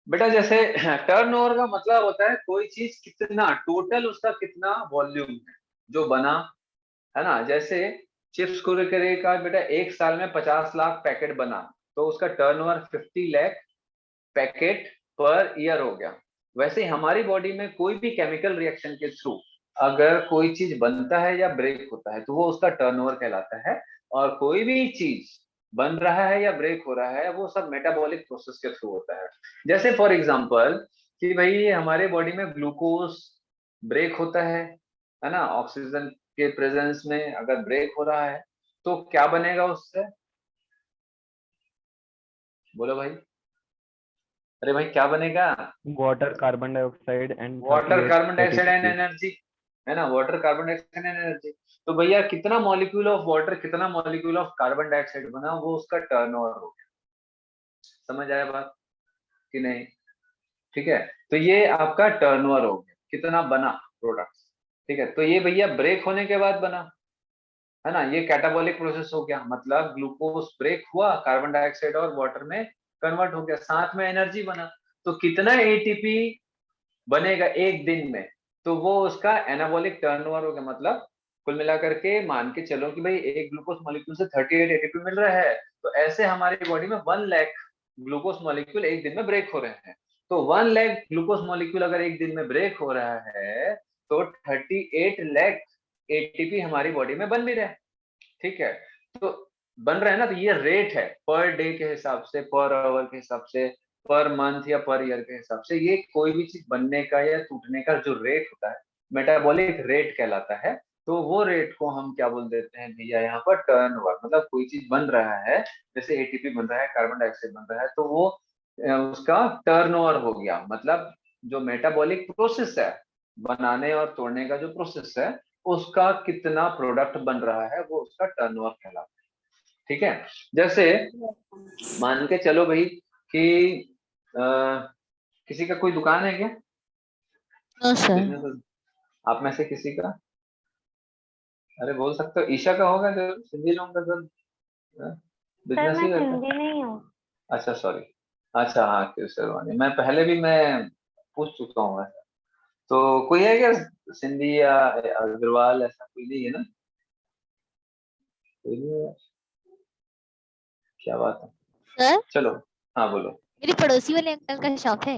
बेटा जैसे टर्नओवर का मतलब होता है कोई चीज कितना, टोटल उसका कितना वॉल्यूम है जो बना, है ना। जैसे चिप्स कुरकुरे का बेटा एक साल में 50 लाख पैकेट बना, तो उसका turnover 50 lakh packet per year हो गया। वैसे ही हमारी बॉडी में कोई भी केमिकल रिएक्शन के थ्रू अगर कोई चीज बनता है या ब्रेक होता है, तो वो उसका टर्नओवर कहलाता है। और कोई भी चीज बन रहा है या ब्रेक हो रहा है, वो सब मेटाबॉलिक प्रोसेस के थ्रू होता है। जैसे फॉर एग्जांपल कि भाई हमारे बॉडी में ग्लूकोज ब्रेक होता है ना, ऑक्सीजन के प्रेजेंस में अगर ब्रेक हो रहा है, तो क्या बनेगा उससे, बोलो भाई, अरे भाई क्या बनेगा? Water, carbon dioxide and water, 38 carbon dioxide and ATP. Energy, है ना, water, carbon dioxide and energy. तो भैया कितना मॉलिक्यूल ऑफ वाटर, कितना मॉलिक्यूल ऑफ कार्बन डाइऑक्साइड बना, वो उसका टर्नओवर हो गया। समझ आया बात कि नहीं? ठीक है, तो ये आपका टर्नओवर हो गया, कितना बना प्रोडक्ट। ठीक है, तो ये भैया ब्रेक होने के बाद बना, है ना, ये कैटाबॉलिक प्रोसेस हो गया। मतलब ग्लूकोज ब्रेक हुआ, कार्बन डाइऑक्साइड और वाटर में कन्वर्ट हो गया, साथ में एनर्जी बना। तो कितना एटीपी बनेगा एक दिन में, तो वो उसका एनाबॉलिक टर्नओवर हो गया। मतलब कुल मिलाकर के मान के चलो कि भाई एक ग्लूकोज मॉलिक्यूल से 38 एटीपी मिल रहा है, तो ऐसे हमारी बॉडी में 1 लाख ग्लूकोज मॉलिक्यूल एक दिन में ब्रेक हो रहे हैं। तो 1 लाख ग्लूकोज मॉलिक्यूल अगर एक दिन में ब्रेक हो रहा है, तो 38 लाख एटीपी हमारी बॉडी में बन भी रहे हैं। ठीक है, तो बन रहा है ना, तो ये रेट है पर डे के हिसाब से, पर आवर के हिसाब से, पर मंथ या पर ईयर के हिसाब से। ये कोई भी चीज बनने का या टूटने का जो रेट होता है, मेटाबॉलिक रेट कहलाता है। तो वो रेट को हम क्या बोल देते हैं भैया, यहाँ पर टर्नओवर। मतलब कोई चीज बन रहा है, जैसे एटीपी बन रहा है, कार्बन डाइऑक्साइड बन रहा है, तो वो उसका टर्नओवर हो गया। मतलब जो मेटाबॉलिक प्रोसेस है, बनाने और तोड़ने का जो प्रोसेस है, उसका कितना प्रोडक्ट बन रहा है, वो उसका टर्नओवर कहलाता है। ठीक है, जैसे मान के चलो भाई कि किसी का कोई दुकान है क्या, नो सर। बिजनेस, आप में से किसी का? अरे बोल सकते हो, ईशा का होगा जो सिंधी लोगों का सर सर बिजनेस मैं ही करता है। हिंदी नहीं हूँ। अच्छा सॉरी, अच्छा हाँ, शेरवानी मैं पहले भी मैं पूछ चुका हूँ ऐसा। तो कोई है क्या सिंधी या अग्रवाल, ऐसा कोई नहीं है ना? कोई नहीं है? क्या बात है। सर चलो हाँ बोलो। मेरी पड़ोसी वाले अंकल का शॉप है।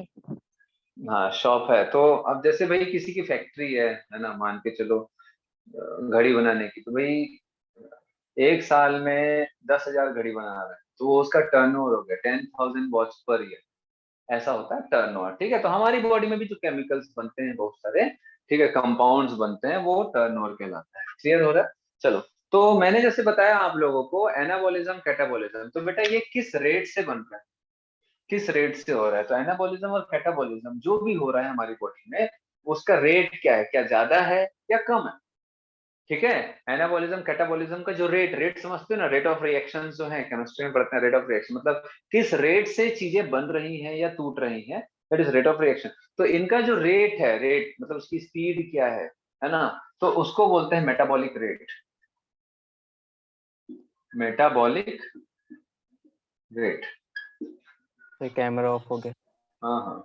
हाँ शॉप है, तो अब जैसे भाई किसी की फैक्ट्री है ना, मान के चलो घड़ी बनाने की, तो भाई एक साल में 10,000 घड़ी बना रहा है, तो वो उसका टर्नओवर हो गया 10,000 वॉच पर ईयर। ऐसा होता है टर्नओवर। ठीक है, तो हमारी बॉडी में भी जो केमिकल्स बनते हैं बहुत सारे, ठीक है, कंपाउंड्स बनते हैं, वो टर्नओवर कहलाता है। क्लियर हो रहा है। चलो, तो मैंने जैसे बताया आप लोगों को एनाबॉलिज्म कैटाबॉलिज्म, तो बेटा ये किस रेट से बन रहा है, किस रेट से हो रहा है। तो एनाबॉलिज्म और कैटाबॉलिज्म जो भी हो रहा है हमारी बॉडी में, उसका रेट क्या है, क्या ज्यादा है या कम है। ठीक है, एनाबॉलिज्म कैटाबॉलिज्म का जो रेट समझते हो ना, रेट ऑफ रिएक्शन जो है केमिस्ट्री में पढ़ते हैं, रेट ऑफ रिएक्शन मतलब किस रेट से चीजें बन रही हैं या टूट रही हैं, that is rate of reaction. तो इनका जो रेट है, रेट मतलब उसकी स्पीड क्या है ना, तो उसको बोलते हैं मेटाबॉलिक रेट, मेटाबॉलिक रेट। तो कैमरा ऑफ हो गया। हाँ हाँ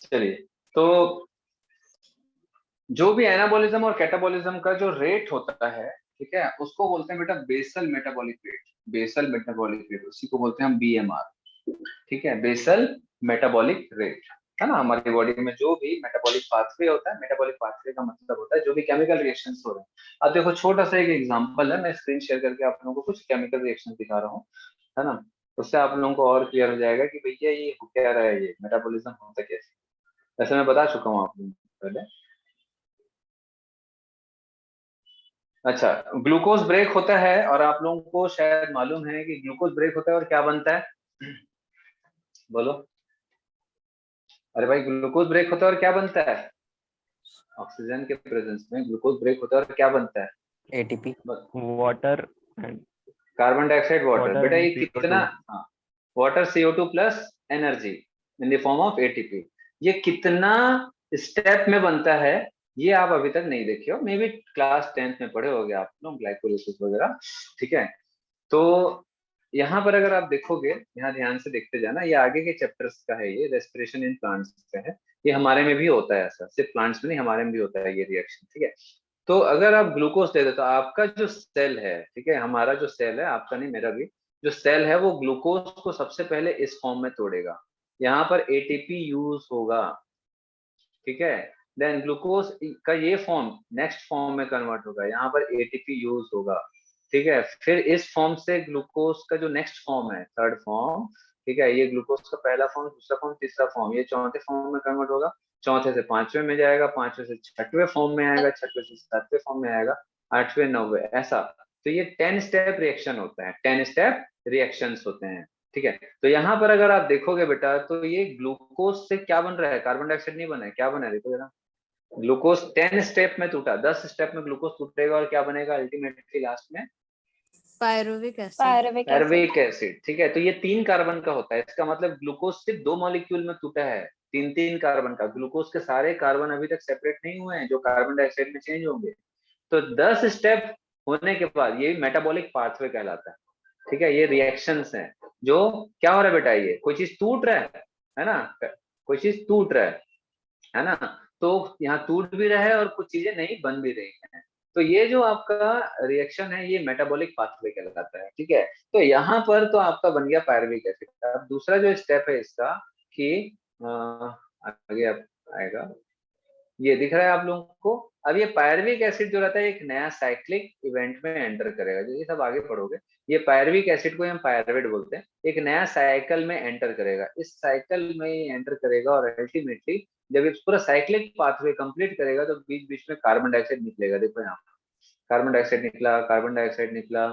चलिए, तो जो भी एनाबॉलिज्म और कैटाबॉलिज्म का जो रेट होता है, ठीक है, उसको बोलते हैं बेटा basal metabolic rate. Basal metabolic rate, उसी को बोलते हैं हम बीएमआर। ठीक है, बेसल मेटाबॉलिक रेट, है ना। हमारी बॉडी में जो भी मेटाबॉलिक पाथवे होता है, मेटाबॉलिक पाथवे का मतलब होता है जो भी केमिकल रिएक्शंस हो रहे हैं। अब देखो छोटा सा एक एग्जांपल है, मैं स्क्रीन शेयर करके आप लोगों को कुछ केमिकल रिएक्शन दिखा रहा हूँ, है ना। उससे आप लोगों को और क्लियर हो जाएगा कि भैया ये हो क्या रहा है, ये मेटाबॉलिज्म होता कैसे। वैसे मैं बता चुका हूँ आप लोगों को पहले। अच्छा, ग्लूकोज ब्रेक होता है और आप लोगों को शायद मालूम है कि ग्लूकोज ब्रेक होता है और क्या बनता है। बोलो। अरे भाई, ग्लूकोज ब्रेक होता है और क्या बनता है, ऑक्सीजन के प्रेजेंस में ग्लूकोज ब्रेक होता है और क्या बनता है, ATP. Water and carbon dioxide water. Water बेटा एंड ये कितना, CO2। हाँ, water CO2 plus energy in the form of ATP. ये कितना स्टेप में बनता है, ये आप अभी तक नहीं देखे हो, मे बी क्लास 10th में पढ़े होगे आप लोग ग्लाइकोलाइसिस वगैरह। ठीक है, तो यहाँ पर अगर आप देखोगे, यहाँ ध्यान से देखते जाना, ये आगे के चैप्टर्स का है, ये रेस्पिरेशन इन प्लांट्स का है। ये हमारे में भी होता है ऐसा, सिर्फ प्लांट्स में नहीं, हमारे में भी होता है ये रिएक्शन। ठीक है, तो अगर आप ग्लूकोज दे दो तो आपका जो सेल है, ठीक है, हमारा जो सेल है, आपका नहीं मेरा भी, जो सेल है वो ग्लूकोज को सबसे पहले इस फॉर्म में तोड़ेगा, यहाँ पर एटीपी यूज होगा। ठीक है, देन ग्लूकोज का ये फॉर्म नेक्स्ट फॉर्म में कन्वर्ट होगा, यहाँ पर एटीपी यूज होगा। ठीक है, फिर इस फॉर्म से ग्लूकोज का जो नेक्स्ट फॉर्म है, थर्ड फॉर्म, ठीक है, ये ग्लूकोज का पहला फॉर्म, दूसरा फॉर्म, तीसरा फॉर्म, ये चौथे फॉर्म में कन्वर्ट होगा, चौथे से पांचवें में जाएगा, पांचवें से छठवें फॉर्म में आएगा, छठवें से सातवें फॉर्म में आएगा, आठवें नौवे, ऐसा। तो ये 10 स्टेप रिएक्शन होता है, 10 स्टेप रिएक्शंस होते हैं। ठीक है, तो यहाँ पर अगर आप देखोगे बेटा, तो ये ग्लूकोज से क्या बन रहा है, कार्बन डाइऑक्साइड नहीं बना है, क्या बना है देखो जरा। ग्लूकोज 10 स्टेप में टूटा, 10 स्टेप में ग्लूकोज टूटेगा और क्या बनेगा अल्टीमेटली लास्ट में, पायरुविक एसिड। Pyruvic acid. ठीक है, तो ये 3 कार्बन का होता है, इसका मतलब ग्लूकोज सिर्फ 2 मॉलिक्यूल में टूटा है, 3-3 कार्बन का। ग्लूकोज के सारे कार्बन अभी तक सेपरेट नहीं हुए हैं जो कार्बन डाइऑक्साइड में चेंज होंगे। तो 10 स्टेप होने के बाद ये मेटाबॉलिक पाथवे कहलाता है। ठीक है, ये रिएक्शंस हैं जो क्या हो रहा है बेटा, ये कोई चीज टूट रहा है ना, कोई चीज टूट रहा है ना, तो यहाँ टूट भी रहा है और कुछ चीजें नहीं बन भी रही हैं। तो ये जो आपका रिएक्शन है, ये मेटाबॉलिक पाथवे कहलाता है। ठीक है, तो यहाँ पर तो आपका बन गया पायरुविक एसिड। अब दूसरा जो स्टेप है इसका कि आगे अब आएगा, ये दिख रहा है आप लोगों को। अब ये पायरुविक एसिड जो रहता है एक नया साइक्लिक इवेंट में एंटर करेगा, जो ये सब आगे पढ़ोगे। ये पायरुविक एसिड को हम पायरुवेट बोलते हैं, एक नया साइकिल में एंटर करेगा, इस साइकिल में एंटर करेगा और अल्टीमेटली जब ये पूरा साइक्लिक पाथवे कंप्लीट करेगा तो बीच बीच में कार्बन डाइऑक्साइड निकलेगा। देखो यहाँ कार्बन डाइऑक्साइड निकला, कार्बन डाइऑक्साइड निकला,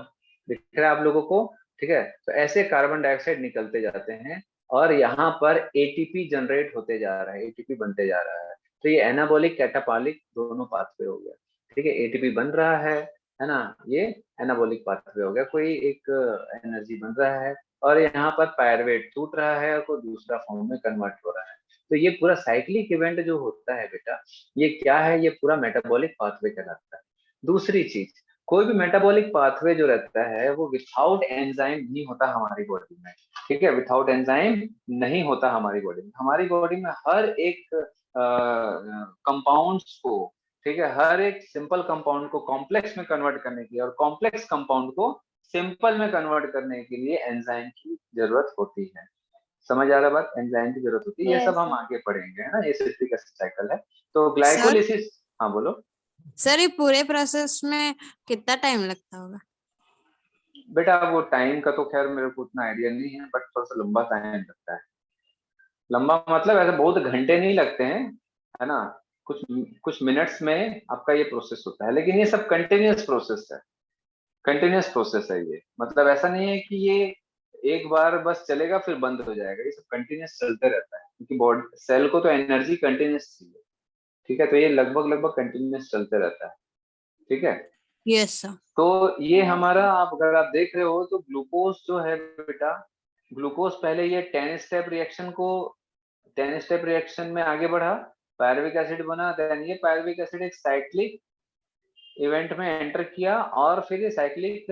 दिख रहा है आप लोगों को। ठीक है, तो ऐसे कार्बन डाइऑक्साइड निकलते जाते हैं और यहाँ पर एटीपी जनरेट होते जा रहा है, एटीपी बनते जा रहा है। तो ये एनाबॉलिक कैटाबॉलिक दोनों पाथवे हो गया, ठीक है। एटीपी बन रहा है ना, ये एनाबॉलिक पाथवे हो गया, कोई एक एनर्जी बन रहा है और यहाँ पर पायरुवेट टूट रहा है और कोई दूसरा फॉर्म में कन्वर्ट हो रहा है। तो ये पूरा साइक्लिक इवेंट जो होता है बेटा, ये क्या है, ये पूरा मेटाबॉलिक पाथवे कहलाता है। दूसरी चीज, कोई भी मेटाबॉलिक पाथवे जो रहता है वो विथआउट एंजाइम नहीं होता हमारी बॉडी में, ठीक है। विथआउट एंजाइम नहीं होता हमारी बॉडी में। हमारी बॉडी में हर एक कंपाउंड्स को, ठीक है, हर एक सिंपल कंपाउंड को कॉम्प्लेक्स में कन्वर्ट करने के लिए और कॉम्प्लेक्स कंपाउंड को सिंपल में कन्वर्ट करने के लिए एंजाइम की जरूरत होती है। समझ आ रहा बात, एंजाइम की जरूरत होती है। ये सब हम आगे पढ़ेंगे, है ना, ये सिस्टिक एसिड साइकिल है। तो ग्लाइकोलिसिस, हाँ बोलो सर, ये पूरे प्रोसेस में कितना टाइम लगता होगा? बेटा। वो टाइम का तो खैर मेरे को उतना आइडिया नहीं है, बट थोड़ा सा लंबा टाइम लगता है। लंबा मतलब ऐसे बहुत घंटे नहीं लगते हैं, है ना, कुछ कुछ मिनट्स में आपका ये प्रोसेस होता है। लेकिन ये सब कंटिन्यूअस प्रोसेस है, कंटिन्यूअस प्रोसेस है ये। मतलब ऐसा नहीं है कि ये एक बार बस चलेगा फिर बंद हो जाएगा, ये सब कंटिन्यूअस चलते रहता है, क्योंकि बॉडी सेल को तो एनर्जी कंटिन्यूअस चाहिए, ठीक है। तो ये लगभग कंटिन्यूअस चलते रहता है, ठीक है। Yes sir. तो ये हमारा, आप अगर आप देख रहे हो तो ग्लूकोज जो है बेटा, ग्लूकोज पहले ये 10 स्टेप रिएक्शन में आगे बढ़ा, पायरुविक एसिड बना, देन ये पायरुविक एसिड एक साइक्लिक इवेंट में एंटर किया और फिर ये साइक्लिक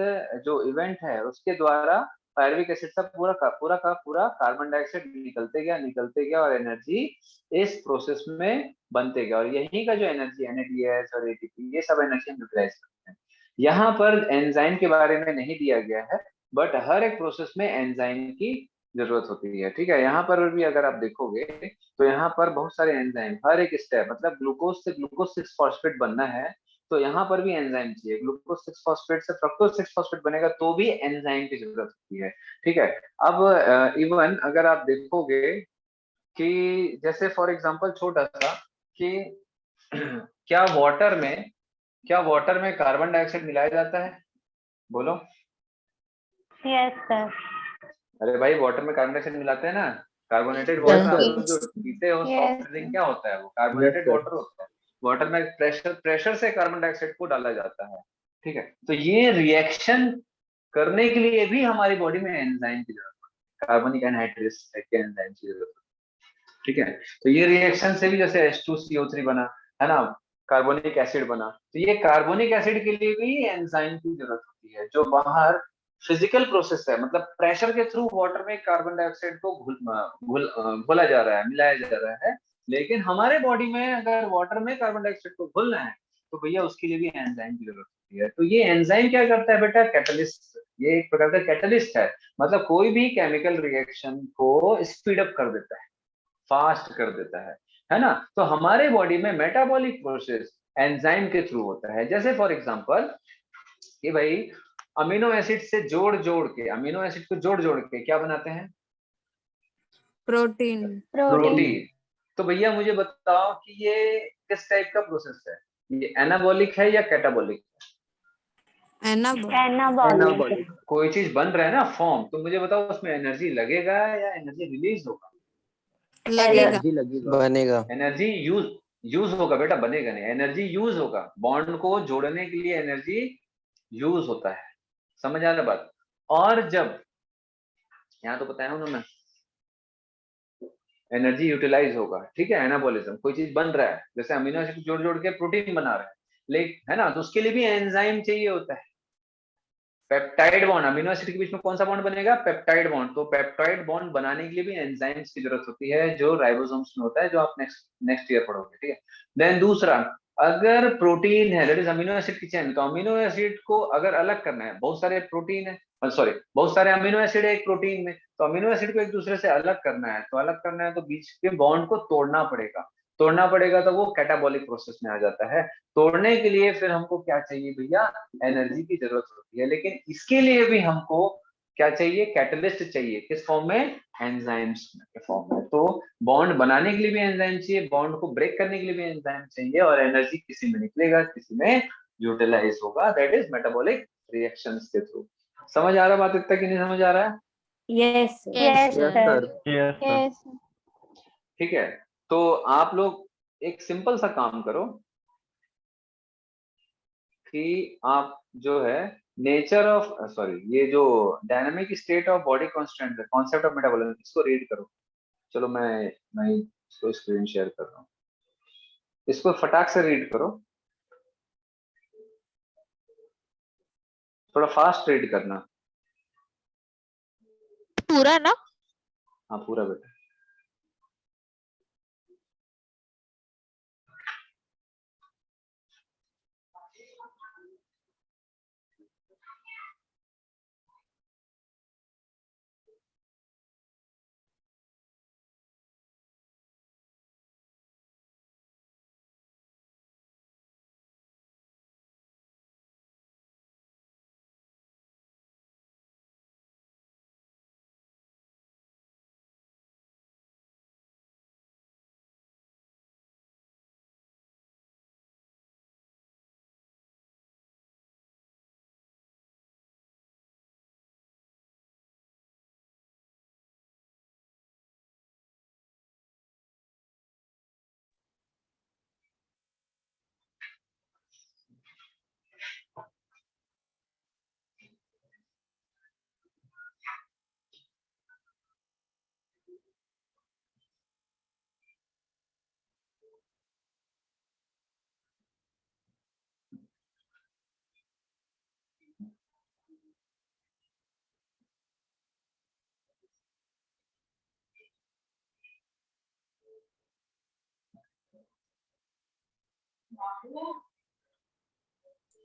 जो इवेंट है उसके द्वारा पायरुविक एसिड से पूरा का पूरा कार्बन डाइऑक्साइड निकलते गया और एनर्जी इस प्रोसेस में बनते गया। और यही का जो एनर्जी NADH और ATP, ये सब एनर्जी हम यूटिलाइज करते हैं। यहाँ पर एंजाइम के बारे में नहीं दिया गया है, बट हर एक प्रोसेस में एंजाइम की जरूरत होती है, ठीक है। यहाँ पर भी अगर आप देखोगे तो यहाँ पर बहुत सारे एंजाइम, हर एक स्टेप, मतलब ग्लूकोज से ग्लूकोज 6 फॉस्फेट बनना है तो यहाँ पर भी एंजाइम चाहिए। ग्लूकोज 6 फॉस्फेट से फ्रक्टोज 6 फॉस्फेट बनेगा तो भी एंजाइम की जरूरत होती है, ठीक है। अब इवन अगर आप देखोगे कि जैसे फॉर एग्जांपल छोटा सा कि क्या वाटर में कार्बन डाइऑक्साइड मिलाया जाता है, बोलो। Yes sir. अरे भाई, वाटर में कार्बन डाइऑक्साइड मिलाते हैं ना, कार्बोनेटेड वाटर। आप लोग जो पीते हो सॉफ्ट ड्रिंक, क्या होता है वो कार्बोनेटेड वाटर होता है। वाटर में प्रेशर से कार्बन डाइऑक्साइड को डाला जाता है, ठीक है। तो ये रिएक्शन करने के लिए भी हमारी बॉडी में एंजाइम की जरूरत है, कार्बनिक एनहाइड्रेस के एंजाइम की जरूरत है, ठीक है। तो ये रिएक्शन से भी जैसे H2CO3 बना, है ना, कार्बोनिक एसिड बना, तो ये कार्बोनिक एसिड के लिए भी एंजाइम की जरूरत होती है, जो बाहर फिजिकल प्रोसेस है। मतलब प्रेशर के थ्रू वाटर में कार्बन डाइऑक्साइड को घोला जा रहा है, मिलाया जा रहा है। लेकिन हमारे बॉडी में अगर वाटर में कार्बन डाइऑक्साइड को घोलना है तो भैया उसके लिए भी एंजाइम की जरूरत होती है। तो ये एंजाइम क्या करता है बेटा, कैटलिस्ट। ये एक प्रकार का कैटलिस्ट है, मतलब कोई भी केमिकल रिएक्शन को स्पीड अप कर देता है, फास्ट कर देता है ना। तो हमारे बॉडी में मेटाबॉलिक प्रोसेस एंजाइम के थ्रू होता है। जैसे फॉर एग्जांपल कि भाई अमीनो एसिड से जोड़ के, अमीनो एसिड को जोड़ के क्या बनाते हैं, प्रोटीन। तो भैया मुझे बताओ कि ये किस टाइप का प्रोसेस है, ये एनाबॉलिक है या कैटाबॉलिक? एनाबॉलिक। कोई चीज बन रहा है ना फॉर्म, तो मुझे बताओ उसमें एनर्जी लगेगा या एनर्जी रिलीज होगा? लगेगा, बनेगा। एनर्जी यूज होगा बेटा, बनेगा नहीं। एनर्जी यूज होगा, बॉन्ड को जोड़ने के लिए एनर्जी यूज होता है, समझ आ रहा बात। और जब यहाँ तो बताया उन्होंने एनर्जी यूटिलाइज होगा, ठीक है। एनाबॉलिज्म, कोई चीज बन रहा है, जैसे अमीनो एसिड जोड़ के प्रोटीन बना रहा है, लेकिन है ना, तो उसके लिए भी एंजाइम चाहिए होता है। पेप्टाइड बॉन्ड, अमीनो एसिड के बीच में कौन सा बॉन्ड बनेगा, पेप्टाइड बॉन्ड। तो पेप्टाइड बॉन्ड बनाने के लिए भी एंजाइम्स की जरूरत होती है, जो राइबोसोम्स में होता है, जो आप नेक्स्ट ईयर पढ़ोगे, ठीक है। देन दूसरा, अगर प्रोटीन है, दैट इज अमीनो एसिड की चेन, तो अमीनो एसिड को अगर अलग करना है, बहुत सारे प्रोटीन है, बहुत सारे अमीनो एसिड है एक प्रोटीन में, तो अमीनो एसिड को एक दूसरे से अलग करना है, तो बीच के बॉन्ड को तोड़ना पड़ेगा, तो वो कैटाबॉलिक प्रोसेस में आ जाता है। तोड़ने के लिए फिर हमको क्या चाहिए भैया, एनर्जी की जरूरत होती है। लेकिन इसके लिए भी हमको क्या चाहिए, कैटलिस्ट चाहिए, किस फॉर्म में, एंजाइम्स के फॉर्म में। तो बॉन्ड बनाने के लिए भी एंजाइम चाहिए, बॉन्ड को ब्रेक करने के लिए भी एंजाइम चाहिए, और एनर्जी किसी में निकलेगा, किसी में यूटिलाइज होगा, दैट इज मेटाबॉलिक रिएक्शंस के थ्रू। समझ आ रहा बात इतना कि नहीं समझ आ रहा है? Yes Yes, Yes, sir. sir. Yes, sir. Yes. ठीक है, तो आप लोग एक सिंपल सा काम करो कि आप जो है नेचर ऑफ ये जो dynamic state of body constant है, कॉन्सेप्ट ऑफ मेटाबॉलिज्म, इसको रीड करो। चलो मैं इसको स्क्रीन शेयर कर रहा हूँ, इसको फटाक से रीड करो, थोड़ा फास्ट रीड करना। पूरा ना? हाँ पूरा बेटा।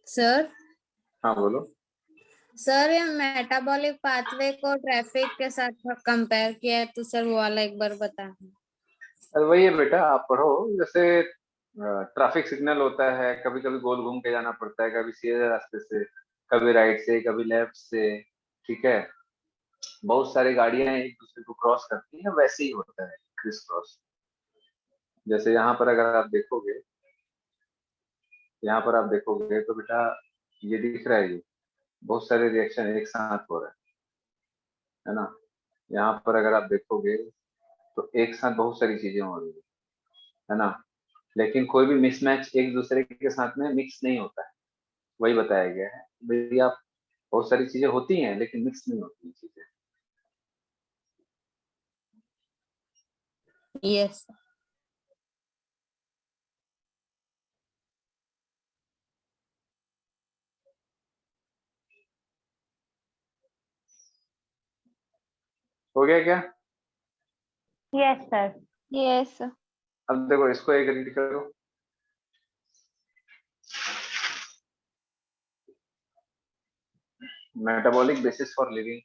सर हाँ बोलो। सर ये मेटाबॉलिक पाथवे को ट्रैफिक के साथ कंपेयर किया है, तो सर वो वाला एक बार बता। अरे वही है बेटा, आप पढ़ो। जैसे ट्रैफिक सिग्नल होता है, कभी कभी गोल घूम के जाना पड़ता है, कभी सीधे रास्ते से, कभी राइट से, कभी लेफ्ट से। ठीक है, बहुत सारी गाड़ियां एक दूसरे को क्रॉस करती हैं, वैसे ही होता है क्रिस क्रॉस। जैसे यहाँ पर अगर आप देखोगे, यहाँ पर आप देखोगे तो बेटा ये दिख रहा है, ये बहुत सारे रिएक्शन एक साथ हो रहे हैं, है ना। यहाँ पर अगर आप देखोगे तो एक साथ बहुत सारी चीजें हो रही है ना, लेकिन कोई भी मिसमैच एक दूसरे के साथ में मिक्स नहीं होता है। वही बताया गया है भाई, आप बहुत सारी चीजें होती हैं लेकिन मिक्स नहीं होती चीजें। यस। हो गया क्या? Yes sir. Yes. अब देखो इसको एक रीड करो। Metabolic basis for living.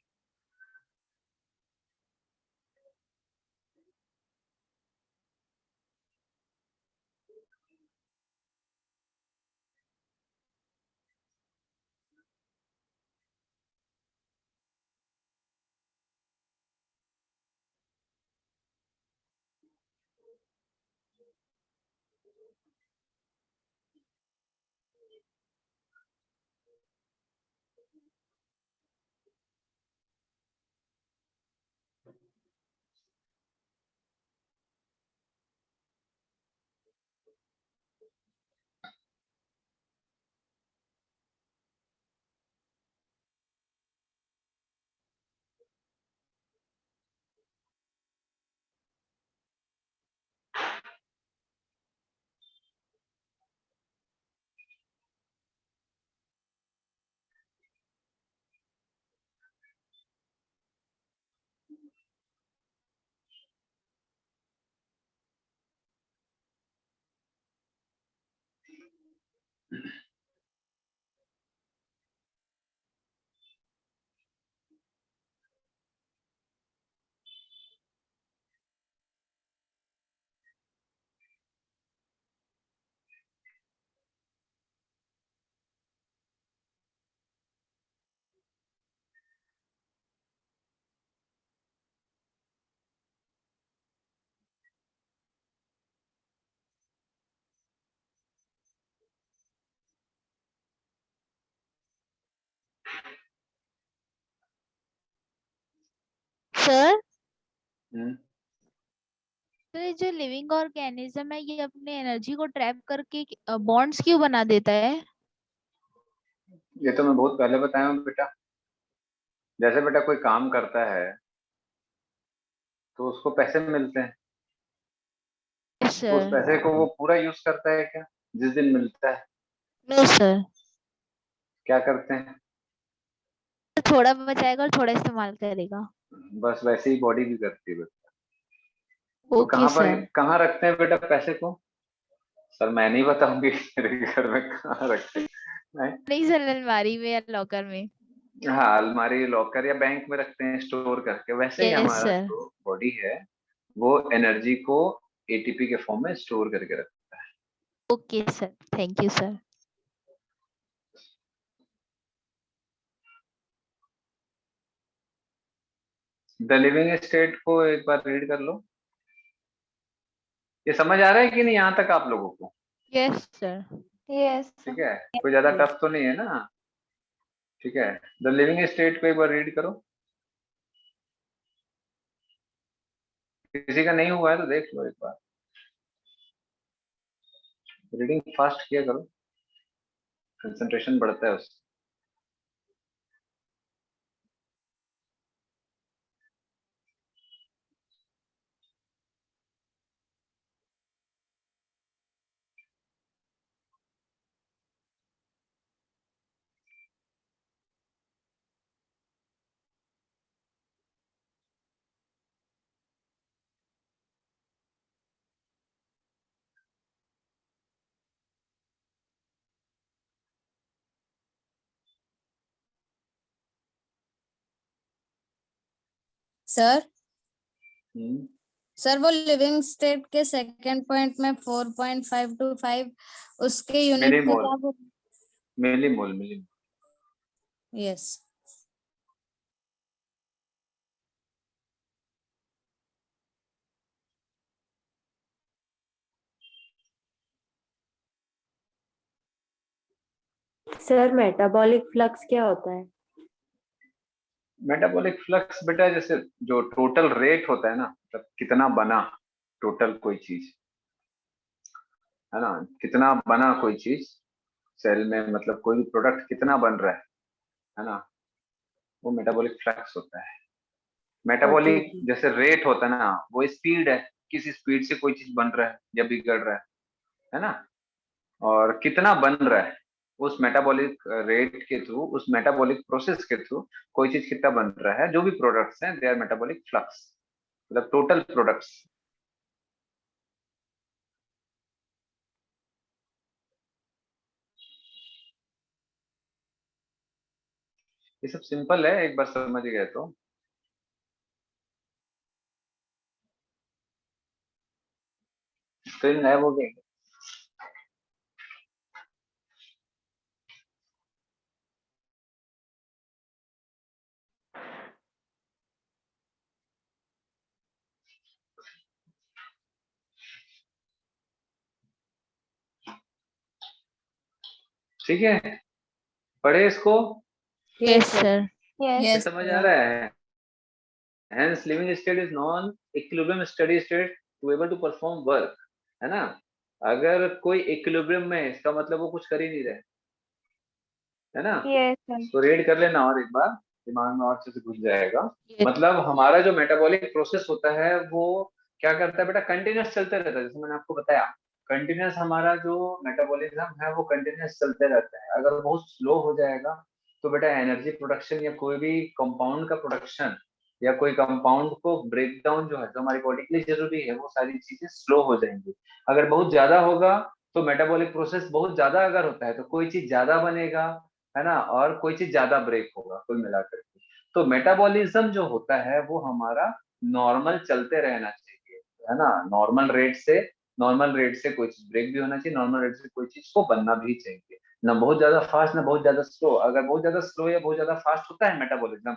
Sir hmm, तो ये जो लिविंग ऑर्गेनिज्म है ये अपने एनर्जी को ट्रैप करके बॉन्ड्स क्यों बना देता है? ये तो मैं बहुत पहले बताया हूँ बेटा। जैसे बेटा कोई काम करता है तो उसको पैसे मिलते हैं, यस तो उस सर। पैसे को वो पूरा यूज करता है क्या? जिस दिन मिलता है नो सर, क्या करते हैं? थोड़ा बचाएगा और थोड़ा इस्तेमाल करेगा। बस वैसे ही बॉडी भी करती है बेटा। तो ओके सर। कहाँ रखते हैं बेटा पैसे को? सर मैं नहीं बताऊंगी मेरे घर में कहाँ रखते हैं। नहीं सर, अलमारी में या लॉकर में। हाँ, अलमारी, लॉकर या बैंक में रखते हैं स्टोर करके। वैसे ही यस हमारा सर। जो बॉडी है वो एनर्जी को एटीपी के फॉर्म में स्टोर करके रखता है। Okay sir, thank you sir. The living state को एक बार रीड कर लो। ये समझ आ रहा है कि नहीं यहाँ तक आप लोगों को? Yes sir. यस ठीक है, कोई ज्यादा टफ तो नहीं है ना? ठीक है, द लिविंग स्टेट को एक बार रीड करो। किसी का नहीं हुआ है तो देख लो एक बार, रीडिंग फास्ट किया करो, कंसंट्रेशन बढ़ता है उससे। सर हम्म, सर वो लिविंग स्टेट के सेकंड पॉइंट में 4.525 उसके यूनिट में मिलीमोल, क्या बोल? Millimole, millimole. Yes sir metabolic flux क्या होता है? मेटाबॉलिक फ्लक्स बेटा जैसे जो टोटल रेट होता है ना, मतलब कितना बना टोटल कोई चीज, है ना, कितना बना कोई चीज सेल में, मतलब कोई भी प्रोडक्ट कितना बन रहा है ना, वो मेटाबॉलिक फ्लक्स होता है। ओके मेटाबॉलिक जैसे रेट होता है ना, वो स्पीड है, किस स्पीड से कोई चीज बन रहा है या बिगड़ रहा है ना, और कितना बन रहा है उस मेटाबॉलिक रेट के थ्रू, उस मेटाबॉलिक प्रोसेस के थ्रू कोई चीज कितना बन रहा है। जो भी प्रोडक्ट्स हैं दे आर मेटाबॉलिक फ्लक्स, मतलब टोटल प्रोडक्ट्स। ये सब सिंपल है, एक बार समझ गए तो। स्क्रीन गायब हो गई। ठीक है, पढ़े इसको? Yes sir. ये यस समझ आ रहा है? Hence living state is non equilibrium steady state to able to perform work, है ना। अगर कोई इक्विलिब्रियम में है इसका मतलब वो कुछ कर ही नहीं रहे, है ना। यस तो रीड कर लेना और एक बार, दिमाग में और अच्छे से घुस जाएगा। Yes. मतलब हमारा जो मेटाबॉलिक प्रोसेस होता है वो क्या करता है बेटा, कंटिन्यूअस चलते रहता है। जैसे मैंने आपको बताया, कंटिन्यूअस हमारा जो मेटाबॉलिज्म है वो कंटिन्यूअस चलते रहता है। अगर बहुत स्लो हो जाएगा तो बेटा एनर्जी प्रोडक्शन या कोई भी कंपाउंड का प्रोडक्शन या कोई कंपाउंड को ब्रेक डाउन जो है, जो हमारी बॉडी के लिए जरूरी है, वो सारी चीजें स्लो हो जाएंगी। अगर बहुत ज्यादा होगा तो मेटाबॉलिक प्रोसेस बहुत ज्यादा अगर होता है तो कोई चीज ज्यादा बनेगा, है ना, और कोई चीज ज्यादा ब्रेक होगा कुल मिलाकर के। तो मेटाबॉलिज्म जो होता है वो हमारा नॉर्मल चलते रहना चाहिए, है ना। नॉर्मल रेट से कोई चीज ब्रेक भी होना चाहिए, नॉर्मल रेट से कोई चीज को बनना भी चाहिए। ना बहुत ज्यादा फास्ट ना बहुत ज्यादा स्लो। अगर बहुत ज्यादा स्लो या बहुत ज्यादा फास्ट होता है मेटाबॉलिज्म,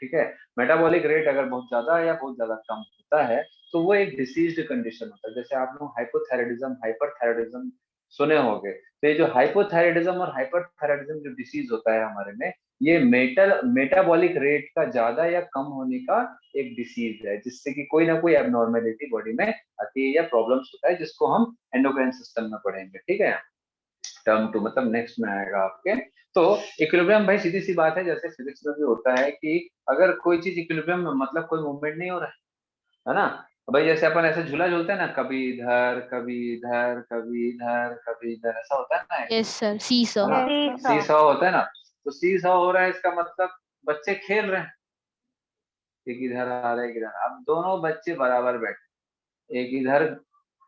ठीक है, मेटाबॉलिक रेट अगर बहुत ज्यादा या बहुत ज्यादा कम होता है तो वो एक डिसीज्ड कंडीशन होता है। जैसे आप लोग हाइपोथायराइडिज्म, हाइपरथायराइडिज्म सुने होंगे। तो ये जो हाइपोथायराइडिज्म और हाइपरथायराइडिज्म जो डिसीज होता है हमारे में, ये मेटाबॉलिक रेट का ज्यादा या कम होने का एक डिसीज है, जिससे कि कोई ना कोई एबनॉर्मेलिटी बॉडी में आती है या प्रॉब्लम्स होता है, जिसको हम एंडोक्राइन सिस्टम में पढ़ेंगे। ठीक है, टर्म 2 मतलब नेक्स्ट में आएगा आपके। तो इक्विलिब्रियम भाई सीधी सी बात है, जैसे फिजिक्स में भी होता है कि अगर कोई चीज इक्विलिब्रियम में मतलब कोई मूवमेंट नहीं हो रहा है ना, भाई जैसे अपन ऐसे झूला झूलते हैं ना, कभी इधर कभी इधर कभी इधर कभी इधर, ऐसा होता है ना, यस सर, सी सॉ। है ना, सी सॉ होता है ना। तो सी सॉ हो रहा है, इसका मतलब बच्चे खेल रहे हैं, एक इधर आ रहा है एक इधर। अब दोनों बच्चे बराबर बैठे, एक इधर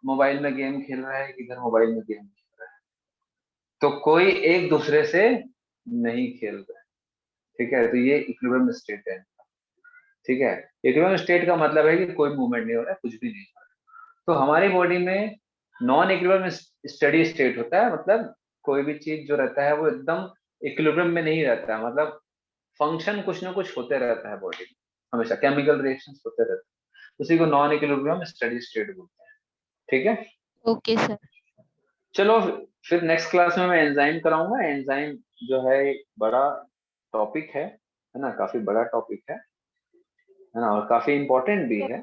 मोबाइल में गेम खेल रहा है, एक इधर मोबाइल में गेम खेल रहा है, तो कोई एक दूसरे से नहीं खेल रहा है। ठीक है, तो ये इक्विलिब्रियम स्टेट है। ठीक है, इक्विलिब्रियम स्टेट का मतलब है कि कोई मूवमेंट नहीं हो रहा है, कुछ भी नहीं हो रहा है। तो हमारी बॉडी में नॉन इक्विलिब्रियम स्टडी स्टेट होता है, मतलब कोई भी चीज जो रहता है वो एकदम इक्विलिब्रियम में नहीं रहता है, मतलब फंक्शन कुछ ना कुछ होते रहता है बॉडी में, हमेशा केमिकल रिएक्शंस होते रहते हैं, उसी को नॉन इक्विलिब्रियम स्टडी स्टेट बोलते हैं। ठीक है, ओके सर। चलो फिर नेक्स्ट क्लास में मैं एंजाइम कराऊंगा। एंजाइम जो है एक बड़ा टॉपिक है ना, काफी बड़ा टॉपिक है ना, और काफी इम्पोर्टेंट भी है।